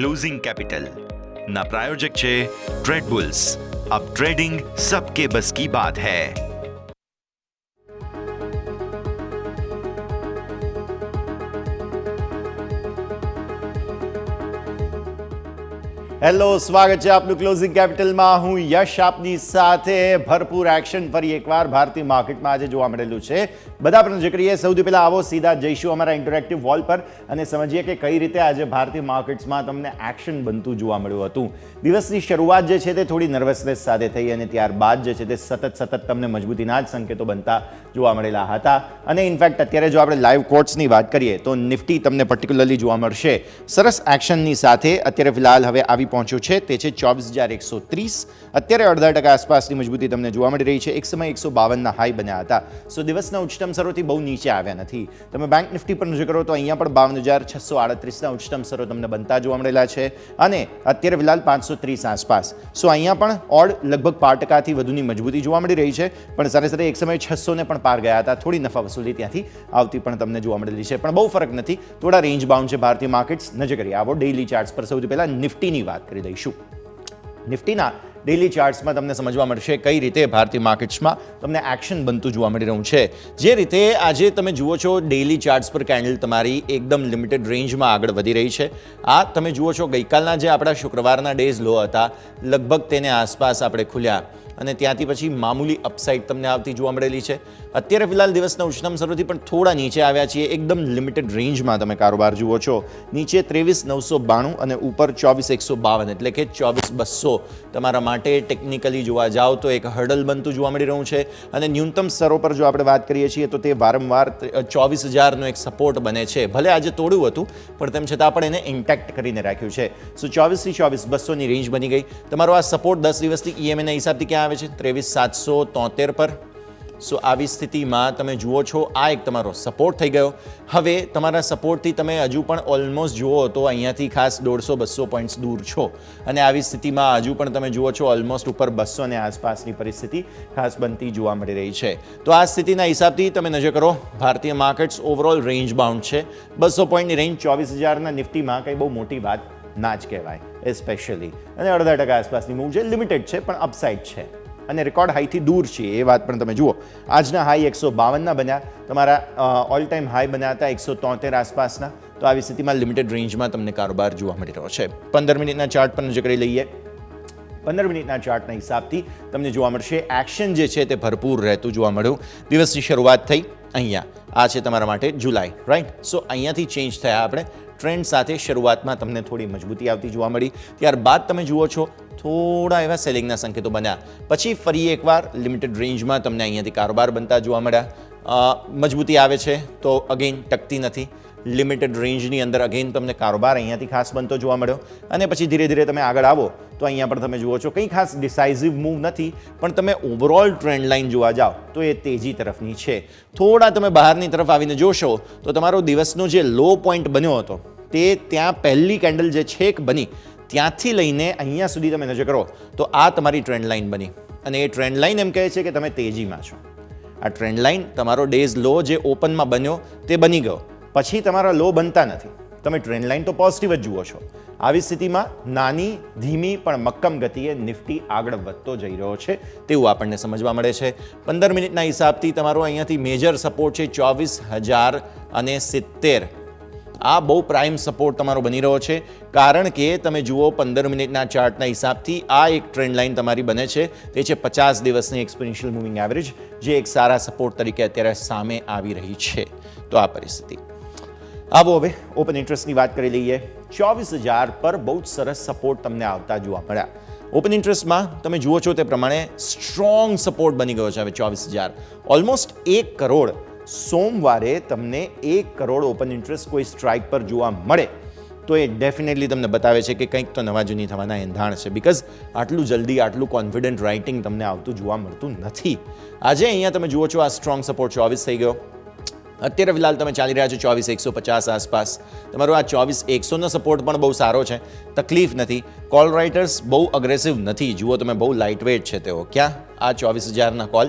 Closing capital ना प्रायोजक छे ट्रेड बुल्स। अब ट्रेडिंग सबके बस की बात है। હેલો, સ્વાગત છે આપનું ક્લોઝિંગ કેપિટલમાં. હું યશ આપની સાથે. ભરપૂર એક્શન ફરી એકવાર ભારતીય માર્કેટમાં આજે જોવા મળેલું છે. બધા પર નજર કરીએ. સૌથી પહેલાં આવો સીધા જઈશું અમારા ઇન્ટરેક્ટિવ વોલ પર અને સમજીએ કે કઈ રીતે આજે ભારતીય માર્કેટ્સમાં તમને એક્શન બનતું જોવા મળ્યું હતું. દિવસની શરૂઆત જે છે તે થોડી નર્વસનેસ સાથે થઈ અને ત્યારબાદ જે છે તે સતત તમને મજબૂતીના જ સંકેતો બનતા જોવા મળેલા હતા. અને ઇનફેક્ટ અત્યારે જો આપણે લાઈવ કોટ્સની વાત કરીએ તો નિફ્ટી તમને પર્ટિક્યુલરલી જોવા મળશે સરસ એક્શનની સાથે. અત્યારે ફિલહાલ હવે આવી પહોંચ્યો છે તે છે 24,130. અત્યારે 0.5% આસપાસની મજબૂતી તમને જોવા મળી રહી છે. એક સમય 152ના હાઈ બન્યા હતા. સો દિવસના ઉચ્ચતમ સ્તરોથી બહુ નીચે આવ્યા નથી. તમે બેંક નિફ્ટી પર નજર કરો તો અહીંયા પણ 52,638ના ઉચ્ચતમ સ્તરો તમને બનતા જોવા મળેલા છે અને અત્યારે ફિલહાલ 530 આસપાસ. સો અહીંયા પણ ઓડ લગભગ 5%થી વધુની મજબૂતી જોવા મળી રહી છે. પણ સાથે સાથે એક સમયે 600ને પણ પાર ગયા હતા. થોડી નફા વસૂલી ત્યાંથી આવતી પણ તમને જોવા મળેલી છે, પણ બહુ ફરક નથી. થોડા રેન્જ બાઉન્ડ છે ભારતીય માર્કેટ્સ. નજર કરીએ આવો ડેઇલી ચાર્ટ્સ પર. સૌથી પહેલા નિફ્ટીની વાત કરી દઈશું. નિફ્ટીના ડેઇલી ચાર્ટ્સમાં તમને સમજવા મળશે કઈ રીતે ભારતીય માર્કેટ્સમાં તમને એક્શન બનતું જોવા મળી રહ્યું છે. જે રીતે આજે તમે જુઓ છો ડેઇલી ચાર્ટ્સ પર કેન્ડલ તમારી એકદમ લિમિટેડ રેન્જમાં આગળ વધી રહી છે. આ તમે જુઓ છો ગઈકાલના જે આપણા શુક્રવારના ડેઝ લો હતા લગભગ તેને આસપાસ આપણે ખુલ્યા અને ત્યાંથી પછી મામૂલી અપસાઇડ તમને આવતી જોવા મળેલી છે. અત્યારે ફિલહાલ દિવસના ઉચ્ચતમ સ્તરોથી પણ થોડા નીચે આવ્યા છીએ. એકદમ લિમિટેડ રેન્જમાં તમે કારોબાર જુઓ છો. નીચે 23,992 અને ઉપર 24,152 એટલે કે 24,200 તમારા માટે ટેકનિકલી જોવા જાઓ તો એક હર્ડલ બનતું જોવા મળી રહ્યું છે. અને ન્યૂનતમ સ્તરો પર જો આપણે વાત કરીએ છીએ તો તે વારંવાર 24,000નો એક સપોર્ટ બને છે. ભલે આજે તોડ્યું હતું પણ તેમ છતાં પણ એને ઇન્ટેક્ટ કરીને રાખ્યું છે. સો 24થી 24,200ની રેન્જ બની ગઈ. તમારો આ સપોર્ટ 10 દિવસથી EMAના હિસાબથી ક્યાં આવે છે? 23,773 પર. સો આવી સ્થિતિમાં તમે જુઓ છો આ એક તમારો સપોર્ટ થઈ ગયો. હવે તમારા સપોર્ટથી તમે હજુ પણ ઓલમોસ્ટ જુઓ તો અહીંયાથી ખાસ 150-200 પોઈન્ટ્સ દૂર છો અને આવી સ્થિતિમાં હજુ પણ તમે જુઓ છો ઓલમોસ્ટ ઉપર 200 આસપાસની પરિસ્થિતિ ખાસ બનતી જોવા મળી રહી છે. તો આ સ્થિતિના હિસાબથી તમે નજર કરો ભારતીય માર્કેટ્સ ઓવરઓલ રેન્જ બાઉન્ડ છે. 200 પોઈન્ટની રેન્જ 24,000ના નિફ્ટીમાં કંઈ બહુ મોટી વાત ના જ કહેવાય એસ્પેશિયલી. અને 0.5% આસપાસની મૂવ છે. લિમિટેડ છે પણ અપસાઇડ છે અને રેકોર્ડ હાઈથી દૂર છે એ વાત પણ તમે જુઓ. આજના હાઈ 152ના બન્યા. તમારા ઓલ ટાઈમ હાઈ બન્યા હતા 173 આસપાસના. તો આવી સ્થિતિમાં લિમિટેડ રેન્જમાં તમને કારોબાર જોવા મળી રહ્યો છે. 15 મિનિટના ચાર્ટ પર નજર કરી લઈએ. 15 મિનિટના ચાર્ટના હિસાબથી તમને જોવા મળશે એક્શન જે છે તે ભરપૂર રહેતું જોવા મળ્યું. દિવસની શરૂઆત થઈ અહીંયા. આ છે તમારા માટે જુલાઈ, રાઈટ? સો અહીંયાથી ચેન્જ થયા આપણે ટ્રેન્ડ સાથે. શરૂઆતમાં તમને થોડી મજબૂતી આવતી જોવા મળી. ત્યારબાદ તમે જુઓ છો થોડા એવા સેલિંગના સંકેતો બન્યા. પછી ફરી એકવાર લિમિટેડ રેન્જમાં તમને અહીંયાથી કારોબાર બનતા જોવા મળ્યા. મજબૂતી આવે છે તો અગેન ટકતી નથી. લિમિટેડ રેન્જની અંદર અગેન તમને કારોબાર અહીંયાથી ખાસ બનતો જોવા મળ્યો અને પછી ધીરે ધીરે તમે આગળ આવો તો અહીંયા પણ તમે જુઓ છો કંઈ ખાસ ડિસાઇઝિવ મૂવ નથી, પણ તમે ઓવરઓલ ટ્રેન્ડ લાઇન જોવા જાઓ તો એ તેજી તરફની છે. થોડા તમે બહારની તરફ આવીને જોશો તો તમારો દિવસનો જે લો પોઈન્ટ બન્યો હતો તે ત્યાં પહેલી કેન્ડલ જે છેક બની ત્યાંથી લઈને અહીંયા સુધી તમે નજર કરો તો આ તમારી ટ્રેન્ડ લાઇન બની અને એ ટ્રેન્ડ લાઇન એમ કહે છે કે તમે તેજીમાં છો. આ ટ્રેન્ડ લાઇન તમારો ડેઝ લો જે ઓપનમાં બન્યો તે બની ગયો. પછી તમારા લો બનતા નથી. તમે ટ્રેન્ડ લાઇન તો પોઝિટિવ જ જુઓ છો. આવી સ્થિતિમાં નાની ધીમી પણ મક્કમ ગતિએ નિફ્ટી આગળ વધતો જઈ રહ્યો છે તેવું આપણને સમજવા મળે છે. 15 મિનિટના હિસાબથી તમારો અહીંયાથી મેજર સપોર્ટ છે 24,070. આ બહુ પ્રાઇમ સપોર્ટ તમારો બની રહ્યો છે કારણ કે તમે જુઓ 15 મિનિટના ચાર્ટના હિસાબથી આ એક ટ્રેન્ડ લાઇન તમારી બને છે. તે છે 50 દિવસની એક્સપોનેન્શિયલ મૂવિંગ એવરેજ જે એક સારા સપોર્ટ તરીકે અત્યારે સામે આવી રહી છે. તો આ પરિસ્થિતિ. આવો હવે ઓપન ઇન્ટરેસ્ટની વાત કરી લઈએ. 24,000 પર બહુ જ સરસ સપોર્ટ તમને આવતા જોવા મળ્યા. ઓપન ઇન્ટરેસ્ટમાં તમે જુઓ છો તે પ્રમાણે સ્ટ્રોંગ સપોર્ટ બની ગયો છે હવે 24,000. ઓલમોસ્ટ 1 કરોડ સોમવારે તમને 1 કરોડ ઓપન ઇન્ટરેસ્ટ કોઈ સ્ટ્રાઇક પર જોવા મળે તો એ ડેફિનેટલી તમને બતાવે છે કે કંઈક તો નવા જૂની થવાના એંધાણ છે. બિકોઝ આટલું જલ્દી આટલું કોન્ફિડન્ટ રાઇટિંગ તમને આવતું જોવા મળતું નથી. આજે અહીંયા તમે જુઓ છો આ સ્ટ્રોંગ સપોર્ટ 24 થઈ ગયો. અત્યારે ફિલહાલ તમે ચાલી રહ્યા છો 24,150 આસપાસ. તમારો આ 24,100નો સપોર્ટ પણ બહુ સારો છે. તકલીફ નથી. કોલ રાઇટર્સ બહુ અગ્રેસિવ નથી. જુઓ તમે બહુ લાઇટ વેઇટ છે તેઓ. ક્યાં આ 24,000ના કોલ,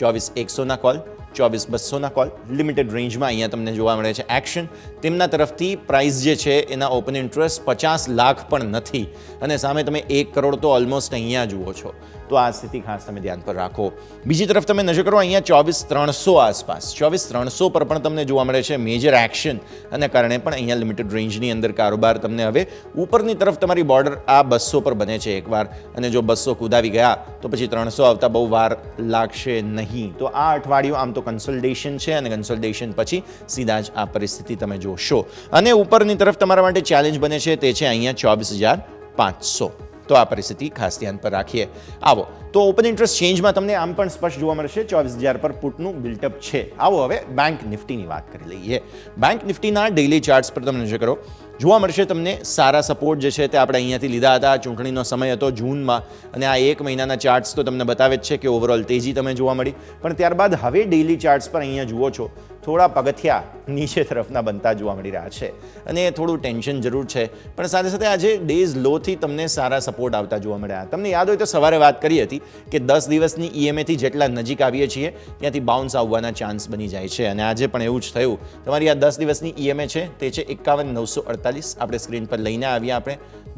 24,100ના કોલ 24,200ના કોલ લિમિટેડ રેન્જમાં અહીંયા તમને જોવા મળે છે એક્શન. તેમના તરફથી પ્રાઇસ જે છે એના ઓપન ઇન્ટરેસ્ટ 50 લાખ પણ નથી અને સામે તમે 1 કરોડ તો ઓલમોસ્ટ અહીંયા જુઓ છો. તો આ સ્થિતિ ખાસ તમે ધ્યાન પર રાખો. બીજી તરફ તમે નજર કરો અહીંયા 24,300 આસપાસ 24,300 પર પણ તમને જોવા મળે છે મેજર એક્શન અને કારણે પણ અહીંયા લિમિટેડ રેન્જની અંદર કારોબાર તમને હવે ઉપરની તરફ તમારી બોર્ડર આ 200 પર બને છે એકવાર અને જો 200 કુદાવી ગયા તો પછી 300 આવતા બહુ વાર લાગશે નહીં. તો આ અઠવાડિયું આમ તો કન્સોલિડેશન છે અને કન્સોલિડેશન પછી સીધા જ આ પરિસ્થિતિ તમે જોશો અને ઉપરની તરફ તમારા માટે ચેલેન્જ બને છે તે છે અહીંયા 24,500. તો આ પરિસ્થિતિ ખાસ ધ્યાન પર રાખીએ. આવો તો ઓપન ઇન્ટરેસ્ટ ચેન્જમાં તમને આમ પણ સ્પષ્ટ જોવા મળશે 24,000 પર પુટનું બિલ્ટઅપ છે. આવો હવે બેંક નિફ્ટીની વાત કરી લઈએ. બેંક નિફ્ટીના ડેઇલી ચાર્ટ્સ પર તમે નજર કરો, જોવા મળશે તમને સારા સપોર્ટ જે છે તે આપણે અહીંયાથી લીધા હતા. ચૂંટણીનો સમય હતો જૂનમાં અને આ 1 મહિનાના ચાર્ટ્સ તો તમને બતાવે જ છે કે ઓવરઓલ તેજી તમે જોવા મળી. પણ ત્યારબાદ હવે ડેઇલી ચાર્ટ્સ પર અહીંયા જુઓ છો થોડા પગથિયા નીચે તરફના બનતા જોવા મળી રહ્યા છે અને થોડું ટેન્શન જરૂર છે. પણ સાથે સાથે આજે ડેઝ લોથી તમને સારા સપોર્ટ આવતા જોવા મળ્યા. તમને યાદ હોય તો સવારે વાત કરી હતી કે 10 દિવસની EMAથી જેટલા નજીક આવીએ છીએ ત્યાંથી બાઉન્સ આવવાના ચાન્સ બની જાય છે અને આજે પણ એવું જ થયું. તમારી આ 10 દિવસની EMA છે તે છે 51,948. આપણે સ્ક્રીન પર લઈને આવ્યા આપણે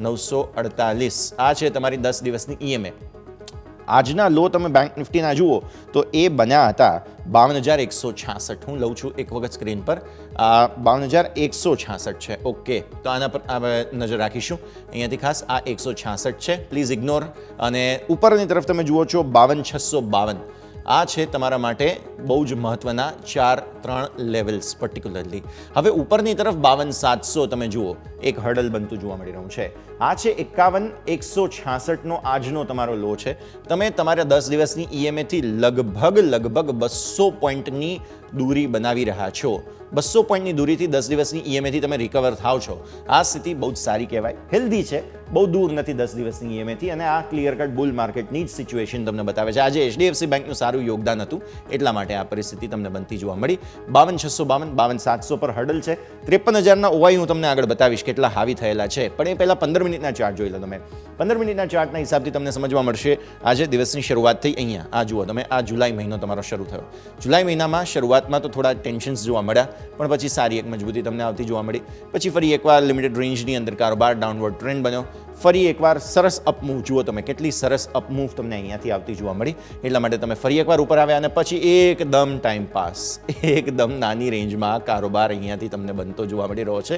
948. આ છે તમારી 10 દિવસની EMA. આજના લો તમે બેંક નિફ્ટીના જુઓ તો એ બન્યા હતા 52,166. હું લઉં છું એક વખત સ્ક્રીન પર 52,166 છે. ઓકે, તો આના પર આપણે નજર રાખીશું. અહીંયાથી ખાસ આ 166 છે, પ્લીઝ ઇગ્નોર. અને ઉપરની તરફ તમે જુઓ છો 52,652. આ છે તમારા માટે બહુ જ મહત્વના 4-3 લેવલ્સ પર્ટિક્યુલરલી. હવે ઉપરની તરફ 52,700 તમે જુઓ એક હર્ડલ બનતું જોવા મળી રહ્યું છે. આ છે 51,166નો આજનો તમારો લો છે. તમે તમારા 10 દિવસની EMAથી લગભગ 200 પોઈન્ટની દૂરી બનાવી રહ્યા છો. 200 પોઈન્ટની દૂરીથી 10 દિવસની EMAથી તમે રિકવર થાવ છો. આ સ્થિતિ બહુ જ સારી કહેવાય, હેલ્ધી છે, બહુ દૂર નથી 10 દિવસની EMAથી અને આ ક્લિયર કટ બુલ માર્કેટની જ સિચ્યુએશન તમને બતાવે છે. આજે HDFC બેંકનું સારું યોગદાન હતું એટલા માટે આ પરિસ્થિતિ તમને બનતી જોવા મળી. 52,652, 52,700 પર હર્ડલ છે. 53,000ના OI હું તમને આગળ બતાવીશ કેટલા હાવી થયેલા છે. પણ એ પહેલાં 15 મિનિટના ચાર્ટ જોઈ લો તમે. 15 મિનિટના ચાર્ટના હિસાબથી તમને સમજવા મળશે આજે દિવસની શરૂઆત થઈ અહીંયા. આ જુઓ તમે, આ જુલાઈ મહિનો તમારો શરૂ થયો. જુલાઈ મહિનામાં શરૂઆતમાં તો થોડા ટેન્શન્સ જોવા મળ્યા પણ પછી સારી એક મજબૂતી તમને આવતી જોવા મળી. પછી ફરી એકવાર લિમિટેડ રેન્જની અંદર કારોબાર ડાઉનવર્ડ ટ્રેન્ડ બન્યો. ફરી એકવાર સરસ અપમૂવ જુઓ તમે, કેટલી સરસ અપમૂવ તમને અહીંયાથી આવતી જોવા મળી. એટલા માટે તમે ફરી એકવાર ઉપર આવ્યા અને પછી એકદમ ટાઈમ પાસ, એકદમ નાની રેન્જમાં કારોબાર અહીંયાથી તમને બનતો જોવા મળી રહ્યો છે.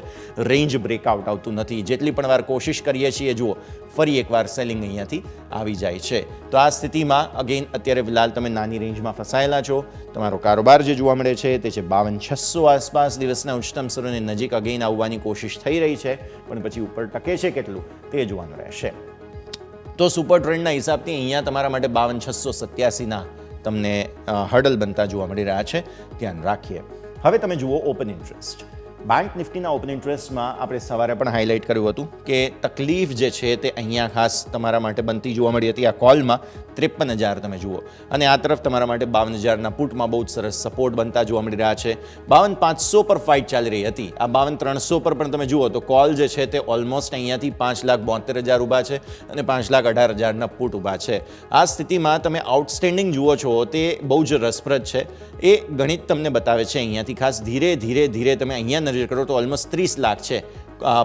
રેન્જ બ્રેકઆઉટ આવતું નથી. જેટલી પણ વાર કોશિશ કરીએ છીએ જુઓ ફરી એકવાર સેલિંગ અહીંયાથી આવી જાય છે. તો આ સ્થિતિમાં અગેન અત્યારે ફિલહાલ તમે નાની રેન્જમાં ફસાયેલા છો. તમારો કારોબાર જે જોવા મળે છે તે છે 52,600 આસપાસ. દિવસના ઉચ્ચતમ સ્તરોની નજીક અગેન આવવાની કોશિશ થઈ રહી છે પણ પછી ઉપર ટકે છે કેટલું તે જોવાનું રહેશે. તો સુપર ટ્રેન્ડના હિસાબથી અહીંયા તમારા માટે 52,687ના તમને હર્ડલ બનતા જોવા મળી રહ્યા છે. ધ્યાન રાખીએ. હવે તમે જુઓ ઓપન ઇન્ટરેસ્ટ. બેંક નિફ્ટીના ઓપન ઇન્ટરેસ્ટમાં આપણે સવારે પણ હાઇલાઇટ કર્યું હતું કે તકલીફ જે છે તે અહીંયા ખાસ તમારા માટે બનતી જોવા મળી હતી. આ કોલમાં 53,000 તમે જુઓ અને આ તરફ તમારા માટે 52,000ના પુટમાં બહુ જ સરસ સપોર્ટ બનતા જોવા મળી રહ્યા છે. 52,500 પર ફાઇટ ચાલી રહી હતી. આ 52,300 પર પણ તમે જુઓ તો કોલ જે છે તે ઓલમોસ્ટ અહીંયાથી 5,72,000 ઊભા છે અને 5,18,000ના પુટ ઊભા છે. આ સ્થિતિમાં તમે આઉટસ્ટેન્ડિંગ જુઓ છો તે બહુ જ રસપ્રદ છે. એ ગણિત તમને બતાવે છે અહીંયાથી ખાસ ધીરે ધીરે તમે અહીંયા નજર કરો તો ઓલમોસ્ટ 30 લાખ છે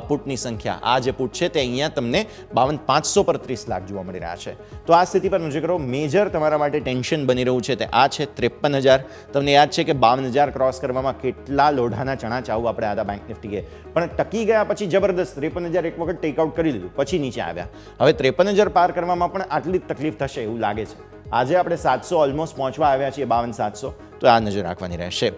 પુટની સંખ્યા. આ જે પુટ છે તે અહીંયા તમને 52,500 પર 30 લાખ જોવા મળી રહ્યા છે. તો આ સ્થિતિ પર નજર કરો. મેજર તમારા માટે ટેન્શન બની રહ્યું છે તે આ છે 53,000. તમને યાદ છે કે 52,000 ક્રોસ કરવામાં કેટલા લોઢાના ચણા ચાવું આપણે આદા બેંક નિફ્ટીએ, પણ ટકી ગયા પછી જબરદસ્ત 53,000 એક વખત ટેકઆઉટ કરી લીધું પછી નીચે આવ્યા. હવે 53,000 પાર કરવામાં પણ આટલી જ તકલીફ થશે એવું લાગે છે. આજે આપણે 700 ઓલમોસ્ટ પહોંચવા આવ્યા છીએ, 52,700. તો આ નજર રાખવાની રહેશે.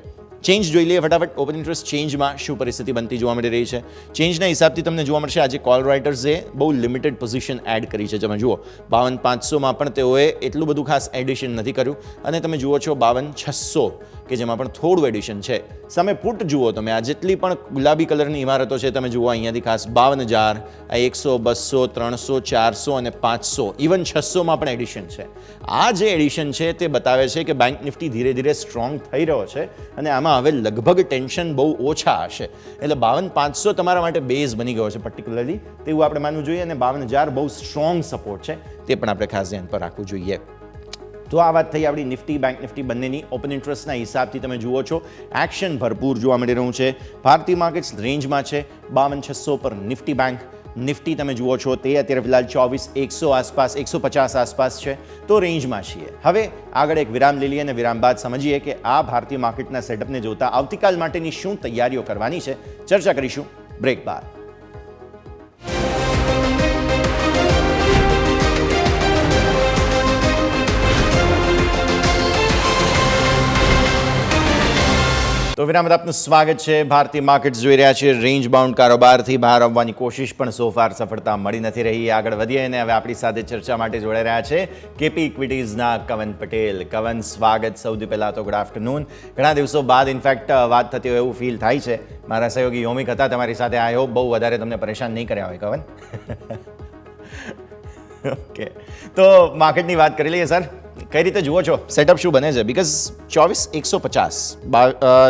ચેન્જ જોઈ લઈએ ફટાફટ. ઓપન ઇન્ટરેસ્ટ ચેન્જમાં શું પરિસ્થિતિ બનતી જોવા મળી રહી છે. ચેન્જના હિસાબથી તમને જોવા મળશે આજે કોલ રાઇટર્સે બહુ લિમિટેડ પોઝિશન એડ કરી છે. તમે જુઓ 52,500માં પણ તેઓએ એટલું બધું ખાસ એડિશન નથી કર્યું અને તમે જુઓ છો 52,600 કે જેમાં પણ થોડું એડિશન છે. સામે પુટ જુઓ તમે, આ જેટલી પણ ગુલાબી કલરની ઇમારતો છે તમે જુઓ અહીંયાથી ખાસ 52,000, આ 100, 200, 300, 400 અને 500, ઇવન 600માં પણ એડિશન છે. આ જે એડિશન છે તે બતાવે છે કે બેંક નિફ્ટી ધીરે ધીરે સ્ટ્રોંગ થઈ રહ્યો છે અને આમાં હવે લગભગ ટેન્શન બહુ ઓછા હશે. એટલે 52,500 તમારા માટે બેઝ બની ગયો છે પર્ટિક્યુલરલી, તેવું આપણે માનવું જોઈએ અને 52,000 બહુ સ્ટ્રોંગ સપોર્ટ છે તે પણ આપણે ખાસ ધ્યાન પર રાખવું જોઈએ. તો આ વાત થઈ આપણી નિફ્ટી બેંક નિફ્ટી બંનેની ઓપન ઇન્ટરેસ્ટના હિસાબથી તમે જુઓ છો એક્શન ભરપૂર જોવા મળી રહ્યું છે. ભારતીય માર્કેટ્સ રેન્જમાં છે 52,600 પર નિફ્ટી બેંક નિફ્ટી તમે જુઓ છો તે અત્યારે ફિલહાલ 24,100 આસપાસ 150 આસપાસ છે, તો રેન્જમાં છીએ. હવે આગળ એક વિરામ લઈ લઈએ અને વિરામ બાદ સમજીએ કે આ ભારતીય માર્કેટના સેટઅપને જોતા આવતીકાલ માટેની શું તૈયારીઓ કરવાની છે. ચર્ચા કરીશું બ્રેક બાદ. તો વિરામ બાદ આપનું સ્વાગત છે. ભારતીય માર્કેટ્સ જોઈ રહ્યા છે રેન્જ બાઉન્ડ કારોબારથી બહાર આવવાની કોશિશ પણ સો ફાર સફળતા મળી નથી રહી. આગળ વધીએ અને હવે આપણી સાથે ચર્ચા માટે જોડાઈ રહ્યા છે કેપી ઇક્વિટીઝના કવન પટેલ. કવન, સ્વાગત સૌથી પહેલાં તો. Good afternoon. ઘણા દિવસો બાદ ઇનફેક્ટ વાત થતી હોય એવું ફીલ થાય છે. મારા સહયોગી યોમિક હતા તમારી સાથે. આઈ હોપ બહુ વધારે તમને પરેશાન નહીં કર્યા હોય કવન. ઓકે, તો માર્કેટની વાત કરી લઈએ સર. કઈ રીતે જુઓ છો સેટઅપ શું બને છે? બીકોઝ 24,150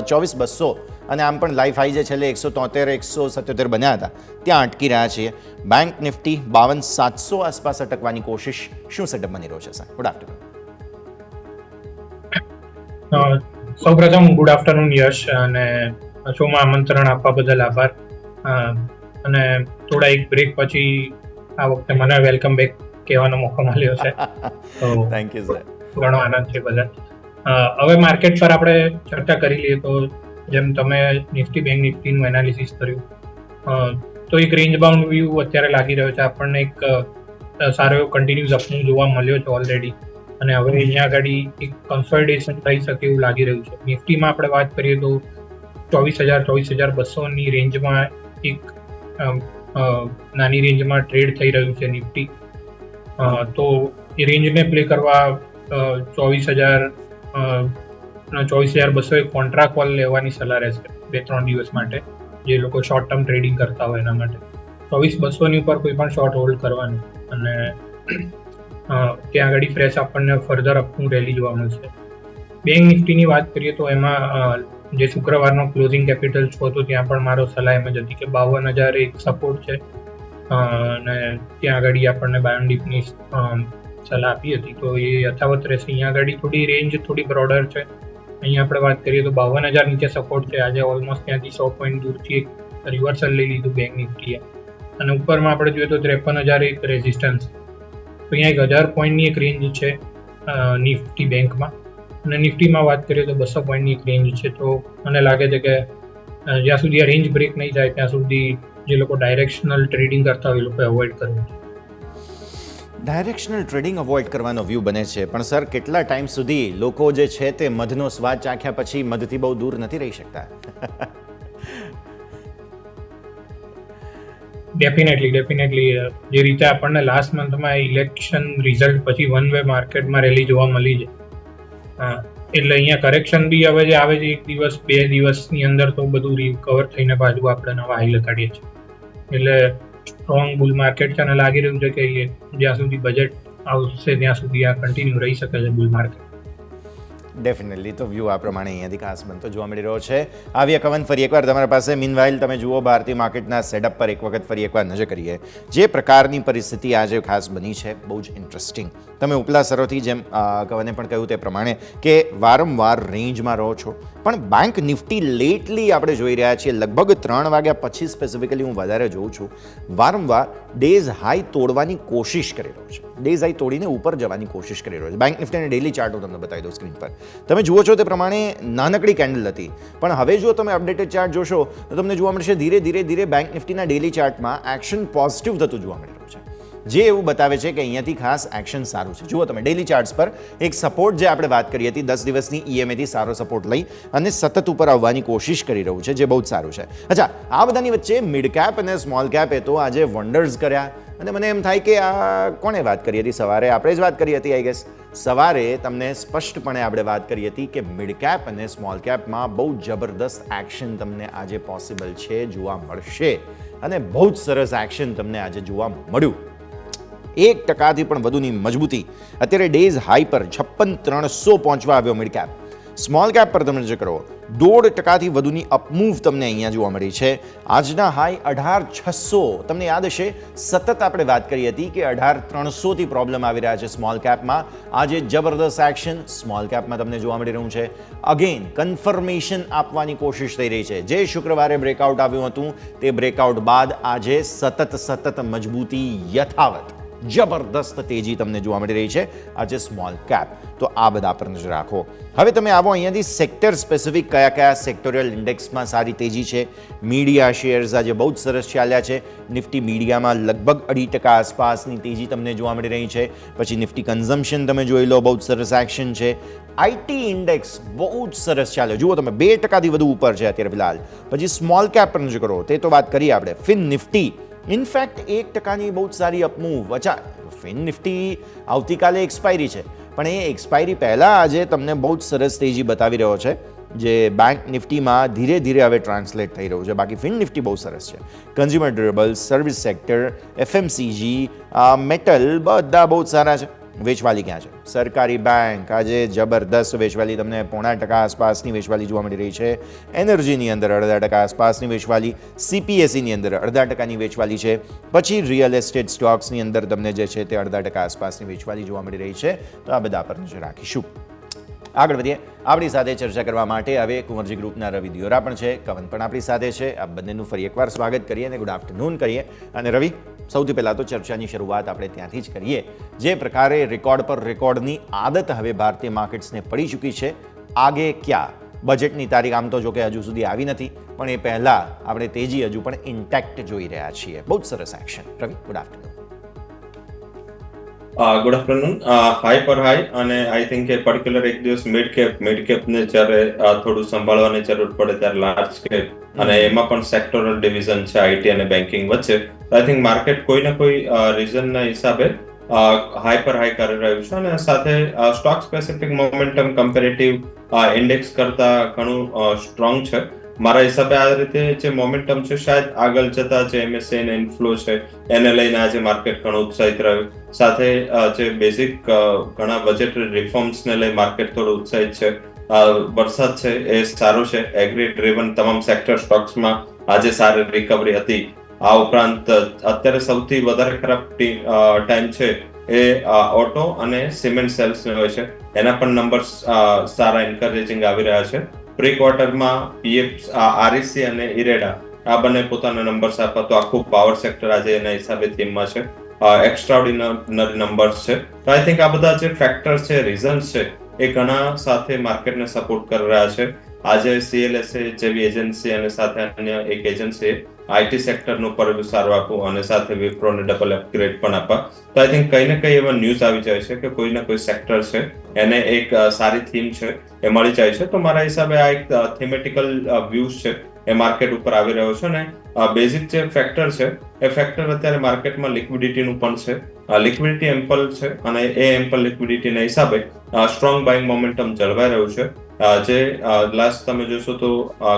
24,200 અને આમ પણ લાઈફ હાઈ જે છેલ્લે 173 177 બન્યા હતા ત્યાં અટકી રહ્યા છીએ. બેંક નિફ્ટી 52,700 આસપાસ અટકવાની કોશિશ. શું સેટઅપ બની રહ્યો છે સર? Good afternoon. સૌપ્રથમ ગુડ આફ્ટરનૂન યશ, અને શોમાં આમંત્રણ આપવા બદલ આભાર. અને થોડા એક બ્રેક પછી આ વખતે મને વેલકમ બેક કહેવાનો મોકો મળ્યો છે, તો થેન્ક યુ સર. ઘણો આનંદ છે બધા. હવે માર્કેટ પર આપણે ચર્ચા કરી લઈએ તો જેમ તમે નિફ્ટી બેંક નિફ્ટીનું એનાલિસિસ કર્યું તો એક રેન્જ બાઉન્ડ વ્યૂ અત્યારે લાગી રહ્યો છે આપણને. એક સારો એવો કન્ટિન્યુઅસ અપમૂવ જોવા મળ્યો છે ઓલરેડી, અને હવે અહીંયા આગળ એક કન્સોલિડેશન થઈ શકે એવું લાગી રહ્યું છે. નિફ્ટીમાં આપણે વાત કરીએ તો 24,000 ની રેન્જમાં એક નાની રેન્જમાં ટ્રેડ થઈ રહ્યું છે નિફ્ટી. તો એ રેન્જને પ્લે કરવા 24,200 એક કોન્ટ્રા કોલ લેવાની સલાહ રહેશે 2-3 દિવસ માટે, જે લોકો શોર્ટ ટર્મ ટ્રેડિંગ કરતા હોય એના માટે. 24,200 ની ઉપર કોઈ પણ શોર્ટ હોલ્ડ કરવાનું, અને ત્યાં આગળ ફ્રેશ આપણને ફર્ધર અપનું રેલી જોવા મળશે. બેંક નિફ્ટીની વાત કરીએ તો એમાં જે શુક્રવારનો ક્લોઝિંગ કેપિટલ છો તો ત્યાં પણ મારો સલાહ એમ જ હતી કે 52,000 એક સપોર્ટ છે, અને ત્યાં આગળ આપણને બાય ડીપની સલાહ આપી હતી, તો એ યથાવત રહેશે. અહીંયા આગળ થોડી રેન્જ થોડી બ્રોડર છે. અહીંયા આપણે વાત કરીએ તો 52,000 નીચે સપોર્ટ છે. આજે ઓલમોસ્ટ ત્યાંથી 100 પોઈન્ટ દૂરથી એક રિવર્સલ લઈ લીધું બેંક નિફ્ટીએ, અને ઉપરમાં આપણે જોઈએ તો 53,000 એક રેઝિસ્ટન્સ. તો અહીંયા 1,000 પોઈન્ટની એક રેન્જ છે નિફ્ટી બેંકમાં, અને નિફ્ટીમાં વાત કરીએ તો 200 પોઈન્ટની એક રેન્જ છે. તો મને લાગે છે કે જ્યાં સુધી આ રેન્જ બ્રેક નહીં થાય ત્યાં સુધી જે લોકો ડાયરેક્શનલ ટ્રેડિંગ કરતા હોય એ લોકો અવોઇડ કરવું છે. ડાયરેક્શનલ ટ્રેડિંગ અવોઇડ કરવાનો વ્યૂ બને છે, પણ સર કેટલા ટાઈમ સુધી લોકો જે છે તે મધનો સ્વાદ ચાખ્યા પછી મધથી બહુ દૂર નથી રહી શકતા? ડેફિનેટલી જે રીતે આપણને લાસ્ટ મંથમાં ઇલેક્શન રિઝલ્ટ પછી વન વે માર્કેટમાં રેલી જોવા મળી છે, એટલે અહીંયા કરેક્શન બી હવે જે આવે છે 1 દિવસ 2 દિવસની અંદર તો બધું રિકવર થઈને પાછું આપણે નવા હાઈ લગાડીએ છીએ. એટલે સ્ટ્રોંગ બુલ માર્કેટ છે, અને લાગી રહ્યું છે કે જ્યાં સુધી બજેટ આવશે ત્યાં સુધી આ કન્ટિન્યુ રહી શકે છે બુલ માર્કેટ. ડેફિનેટલી, તો વ્યૂ આ પ્રમાણે અહીંયાથી ખાસ બનતો જોવા મળી રહ્યો છે. આવી કવન ફરી એકવાર તમારા પાસે. મીનવાઇલ તમે જુઓ ભારતીય માર્કેટના સેટઅપ પર એક વખત ફરી એકવાર નજર કરીએ. જે પ્રકારની પરિસ્થિતિ આજે ખાસ બની છે બહુ જ ઇન્ટરેસ્ટિંગ. તમે ઉપલા સ્તરોથી જેમ કવને પણ કહ્યું તે પ્રમાણે કે વારંવાર રેન્જમાં રહો છો, પણ બેંક નિફ્ટી લેટલી આપણે જોઈ રહ્યા છીએ લગભગ 3 વાગ્યા પછી સ્પેસિફિકલી હું વધારે જોઉં છું વારંવાર ડેઝ હાઈ તોડવાની કોશિશ કરી રહ્યો છે. ડેઝ હાઈ તોડીને ઉપર જવાની કોશિશ કરી રહ્યો છે. બેંક નિફ્ટીની ડેલી ચાર્ટ હું તમને બતાવી દઉં સ્ક્રીન પર. તમે જુઓ છો તે પ્રમાણે નાનકડી કેન્ડલ હતી, પણ હવે જો તમે અપડેટેડ ચાર્ટ જોશો તો તમને જોવા મળશે ધીરે ધીરે બેંક નિફ્ટીના ડેલી ચાર્ટમાં એક્શન પોઝિટિવ થતું જોવા મળી રહ્યું છે, જે એવું બતાવે છે કે અહીંયાથી ખાસ એક્શન સારું છે. જુઓ તમે ડેલી ચાર્ટ્સ પર એક સપોર્ટ જે આપણે વાત કરી હતી 10 દિવસની EMAથી સારો સપોર્ટ લઈ અને સતત ઉપર આવવાની કોશિશ કરી રહ્યું છે, જે બહુ જ સારું છે. અચ્છા, આ બધાની વચ્ચે મિડ કેપ અને સ્મોલ કેપે તો આજે વન્ડર્સ કર્યા, અને મને એમ થાય કે આ કોણે વાત કરી હતી સવારે? આપણે જ વાત કરી હતી આઈ ગેસ. સવારે તમને સ્પષ્ટપણે આપણે વાત કરી હતી કે મિડ કેપ અને સ્મોલ કેપમાં બહુ જબરદસ્ત એક્શન તમને આજે પોસિબલ છે, જોવા મળશે, અને બહુ જ સરસ એક્શન તમને આજે જોવા મળ્યું. 1% પણ વધુની મજબૂતી અત્યારે ડેઝ હાઈ પર 56,300 પહોંચવા આવ્યો મિડ કેપ. સ્મોલ કેપ પર તમે નજર કરો 1.5% વધુની અપમૂવ તમને અહીંયા જોવા મળી છે. આજના હાઈ 18,600. તમને યાદ હશે સતત આપણે વાત કરી હતી કે 18,300થી પ્રોબ્લેમ આવી રહ્યા છે સ્મોલ કેપમાં. આજે જબરદસ્ત એક્શન સ્મોલ કેપમાં તમને જોવા મળી રહ્યું છે. અગેન કન્ફર્મેશન આપવાની કોશિશ થઈ રહી છે. જે શુક્રવારે બ્રેકઆઉટ આવ્યું હતું તે બ્રેકઆઉટ બાદ આજે સતત મજબૂતી યથાવત જબરદસ્ત તેજી તમને જોવા મળી રહી છે આજે સ્મોલ કેપ. તો આ બધા પર નજર રાખો. હવે તમે આવો અહીંયાથી સેક્ટર સ્પેસિફિક કયા સેક્ટોરિયલ ઇન્ડેક્સમાં સારી તેજી છે. મીડિયા શેર્સ આજે બહુ જ સરસ ચાલ્યા છે. નિફ્ટી મીડિયામાં લગભગ 2% આસપાસની તેજી તમને જોવા મળી રહી છે. પછી નિફ્ટી કન્ઝમ્પશન તમે જોઈ લો, બહુ જ સરસ એક્શન છે. આઈટી ઇન્ડેક્સ બહુ જ સરસ ચાલ્યો, જુઓ તમે 2%થી વધુ ઉપર છે અત્યારે ફિલહાલ. પછી સ્મોલ કેપ પર નજર કરો, તે તો વાત કરીએ આપણે. ફિન નિફ્ટી ઇનફેક્ટ 1%ની બહુ જ સારી અપમૂવ. અચ્છા, ફિન નિફ્ટી આવતીકાલે એક્સપાયરી છે, પણ એ એક્સપાયરી પહેલાં આજે તમને બહુ જ સરસ તેજી બતાવી રહ્યો છે, જે બેંક નિફ્ટીમાં ધીરે હવે ટ્રાન્સલેટ થઈ રહ્યું છે. બાકી ફિન નિફ્ટી બહુ સરસ છે. Consumer durables, service sector, FMCG, metal બધા બહુ જ સારા છે. વેચવાલી ક્યાં છે? સરકારી બેંક આજે જબરદસ્ત વેચવાલી, તમને 0.5% આસપાસની વેચવાલી જોવા મળી રહી છે. એનર્જીની અંદર 0.5% આસપાસની વેચવાલી, સીપીએસઈની અંદર 0.5%ની વેચવાલી છે. પછી રિયલ એસ્ટેટ સ્ટોક્સની અંદર તમને જે છે તે 0.5% આસપાસની વેચવાલી જોવા મળી રહી છે. તો આ બધા પર નજર રાખીશું. આગળ વધીએ. આપણી સાથે ચર્ચા કરવા માટે હવે કુંવરજી ગ્રુપના રવિ દિયોરા પણ છે, કવન પણ આપણી સાથે છે. આ બંનેનું ફરી એકવાર સ્વાગત કરીએ અને ગુડ આફ્ટરનૂન કરીએ. અને રવિ, સૌથી પહેલાં તો ચર્ચાની શરૂઆત આપણે ત્યાંથી જ કરીએ. જે પ્રકારે રેકોર્ડ પર રેકોર્ડની આદત હવે ભારતીય માર્કેટ્સને પડી ચૂકી છે, આગે ક્યાં? બજેટની તારીખ આમ તો જો કે હજુ સુધી આવી નથી, પણ એ પહેલાં આપણે તેજી હજુ પણ ઇન્ટેક્ટ જોઈ રહ્યા છીએ. બહુ જ સરસ action. Ravi, good afternoon. Good afternoon. Hi પર હાઈ, અને આઈ થિંક એ પર્ટિક્યુલર એક દિવસ મિડ કેપ ને જ્યારે થોડું સંભાળવાની જરૂર પડે ત્યારે લાર્જ કેપ, અને એમાં પણ સેક્ટોરલ ડિવિઝન છે આઈટી અને બેન્કિંગ વચ્ચે. આઈ થિંક માર્કેટ કોઈ ના કોઈ રીઝનના હિસાબે હાઈ પર હાઈ કરી રહ્યું છે, અને સાથે stock specific momentum comparative index કરતા ઘણું સ્ટ્રોંગ છે. મારા હિસાબે આ રીતે જે મોમેન્ટમ છે, શાયદ આગળ જતા જે એમએસઆઈ ને ઇન્ફ્લો છે એને લઈને આજે માર્કેટ ઘણું ઉત્સાહિત રહ્યું. સાથે જે બેઝિક ઘણા બજેટરી રિફોર્મ્સને લઈ માર્કેટ થોડું ઉત્સાહિત છે. વરસાદ છે એ સારો છે. એગ્રી ડ્રિવન તમામ સેક્ટર સ્ટોક્સમાં આજે સારી રિકવરી હતી. આ ઉપરાંત અત્યારે સૌથી વધારે ખરાબ ટાઈમ છે એ ઓટો અને સિમેન્ટ સેલ્સ હોય છે. એના પણ નંબર્સ સારા એન્કરેજિંગ આવી રહ્યા છે. પ્રી ક્વાર્ટરમાં પીએફ, આરઈસી અને ઇરેડા આ બંને પોતાના નંબર્સ આપ્યા, તો આખું પાવર સેક્ટર આજે એના હિસાબે થીમમાં છે. એક્સ્ટ્રાઓર્ડિનરી નંબર્સ છે. તો આઈ થિંક આ બધા જે ફેક્ટર્સ છે, રીઝન્સ છે, એ ઘણા સાથે માર્કેટને સપોર્ટ કરી રહ્યા છે. આજે સીએલએસએ જેવી એજન્સી અને સાથે અન્ય એક એજન્સી આઈટી સેક્ટરનું પર સારું આપ્યું, અને સાથે વિપ્રોને ડબલ અપગ્રેડ પણ આપ્યા. તો આઈ થિંક કઈ ને કઈ એવા ન્યૂઝ આવી જાય છે કે કોઈ ના કોઈ સેક્ટર છે એને એક સારી થીમ છે એ મળી જાય છે. તો મારા હિસાબે આ એક થીમેટિકલ વ્યૂઝ છે એ માર્કેટ ઉપર આવી રહ્યો છે. અને બેઝિક જે ફેક્ટર છે એ ફેક્ટર અત્યારે માર્કેટમાં લિક્વિડિટીનું પણ છે. લિક્વિડિટી એમ્પલ છે, અને એ એમ્પલ લિક્વિડિટીના હિસાબે સ્ટ્રોંગ બાઇંગ મોમેન્ટમ જળવાઈ રહ્યું છે. જે લાસ્ટ તમે જોશો તો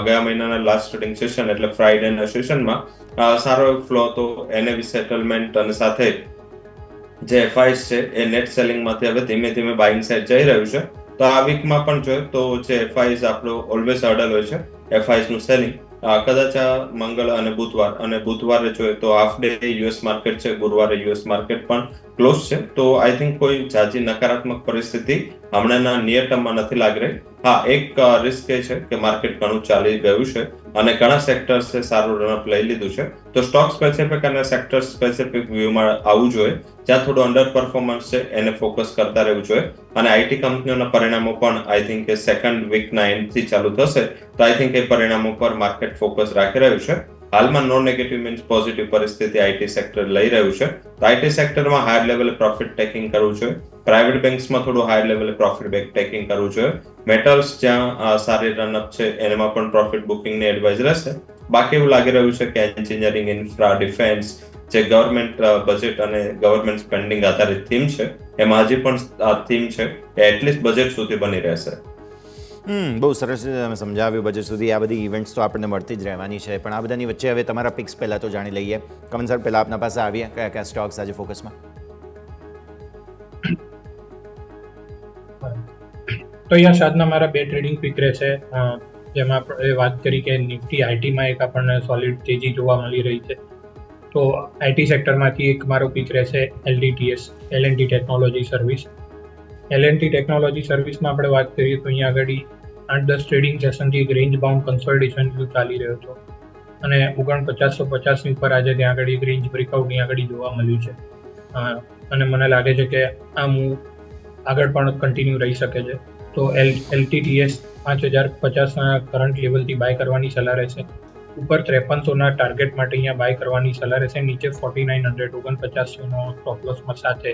ગયા મહિનાના લાસ્ટ ટ્રેડિંગ સેશન એટલે ફ્રાઈડેના સેશનમાં સારો ફ્લો હતો. એનએવી સેટલમેન્ટ અને સાથે જે એફઆઈસ છે એ નેટ સેલિંગમાંથી હવે ધીમે બાઇંગ સાઇડ જઈ રહ્યું છે. તો આ વીકમાં પણ જોઈએ તો જે એફઆઈસ આપણો ઓલવેઝ હર્ડલ હોય છે, એફઆઈસ નું સેલિંગ કદાચ આ મંગળ અને બુધવારે જોઈએ તો હાફ ડે યુએસ માર્કેટ છે, ગુરુવારે યુએસ માર્કેટ પણ ક્લોઝ છે. તો આઈ થિંક કોઈ ઝાઝી નકારાત્મક પરિસ્થિતિ હમણાંના નિયર ટર્મમાં નથી લાગી રહી. હા, એક રિસ્ક એ છે કે માર્કેટ ઘણું ચાલી ગયું છે અને ઘણા સેક્ટર્સે સારું રનઅપ લઈ લીધું છે. તો સ્ટોક સ્પેસિફિક અને સેક્ટર સ્પેસિફિક વ્યૂમાં આવવું જોઈએ. જ્યાં થોડું અંડર પરફોર્મન્સ છે એને ફોકસ કરતા રહેવું જોઈએ. અને આઈટી કંપનીઓના પરિણામો પણ આઈ થિંક એ સેકન્ડ વીકના એન્ડથી ચાલુ થશે. તો આઈ થિંક એ પરિણામો પર માર્કેટ ફોકસ રાખી રહ્યું છે. હાલમાં નો નેગેટિવ મીન્સ પોઝિટિવ પરિસ્થિતિ આઈટી સેક્ટર લઈ રહ્યું છે. તો આઈટી સેક્ટરમાં હાયર લેવલે પ્રોફિટ ટેકિંગ કરવું જોઈએ. પ્રાઇવેટ બેંક્સમાં થોડું હાયર લેવલે પ્રોફિટ ટેકિંગ કરવું જોઈએ. મેટલ્સ જ્યાં સારી રનઅપ છે એમાં પણ પ્રોફિટ બુકિંગની એડવાઇસ રહેશે. બાકી એવું લાગી રહ્યું છે કે એન્જિનિયરિંગ, ઇન્ફ્રા, ડિફેન્સ જે ગવર્મેન્ટ બજેટ અને ગવર્મેન્ટ સ્પેન્ડિંગ આધારિત થીમ છે એમાં હજી પણ થીમ છે એ એટલીસ્ટ બજેટ સુધી બની રહેશે. બહુ સરસ રીતે તમે સમજાવ્યું. બજેટ સુધી આ બધી ઇવેન્ટ્સ તો આપણને મળતી જ રહેવાની છે, પણ આ બધાની વચ્ચે હવે તમારા પિક્સ પહેલાં તો જાણી લઈએ. કમન સર, પહેલાં આપના પાસે આવીએ, કયા સ્ટોક્સ આજે ફોકસમાં? તો યશ, આજના મારા બે ટ્રેડિંગ પિક રહેશે. જેમાં આપણે વાત કરી કે નિફ્ટી આઈટીમાં એક આપણને સોલિડ તેજી જોવા મળી રહી છે. તો આઈટી સેક્ટરમાંથી એક મારો પિક રહેશે LTTS, L&T technology service. L&T technology સર્વિસમાં આપણે વાત કરીએ તો અહીંયા આગળ 8-10 ટ્રેડિંગ સેશનથી એક રેન્જ બાઉન્ડ કન્સોલિડેશન ચાલી રહ્યો હતો અને 4950 ઉપર આજે ત્યાં આગળ એક રેન્જ બ્રેકઆઉટ ત્યાં આગળ જોવા મળ્યું છે. અને મને લાગે છે કે આ મૂવ આગળ પણ કન્ટિન્યુ રહી શકે છે. તો LTTS 5050ના કરંટ લેવલથી બાય કરવાની સલાહ રહેશે. ઉપર 5300ના ટાર્ગેટ માટે અહીંયા બાય કરવાની સલાહ રહેશે. નીચે 4900 4900નો સ્ટોપ લોસમાં સાથે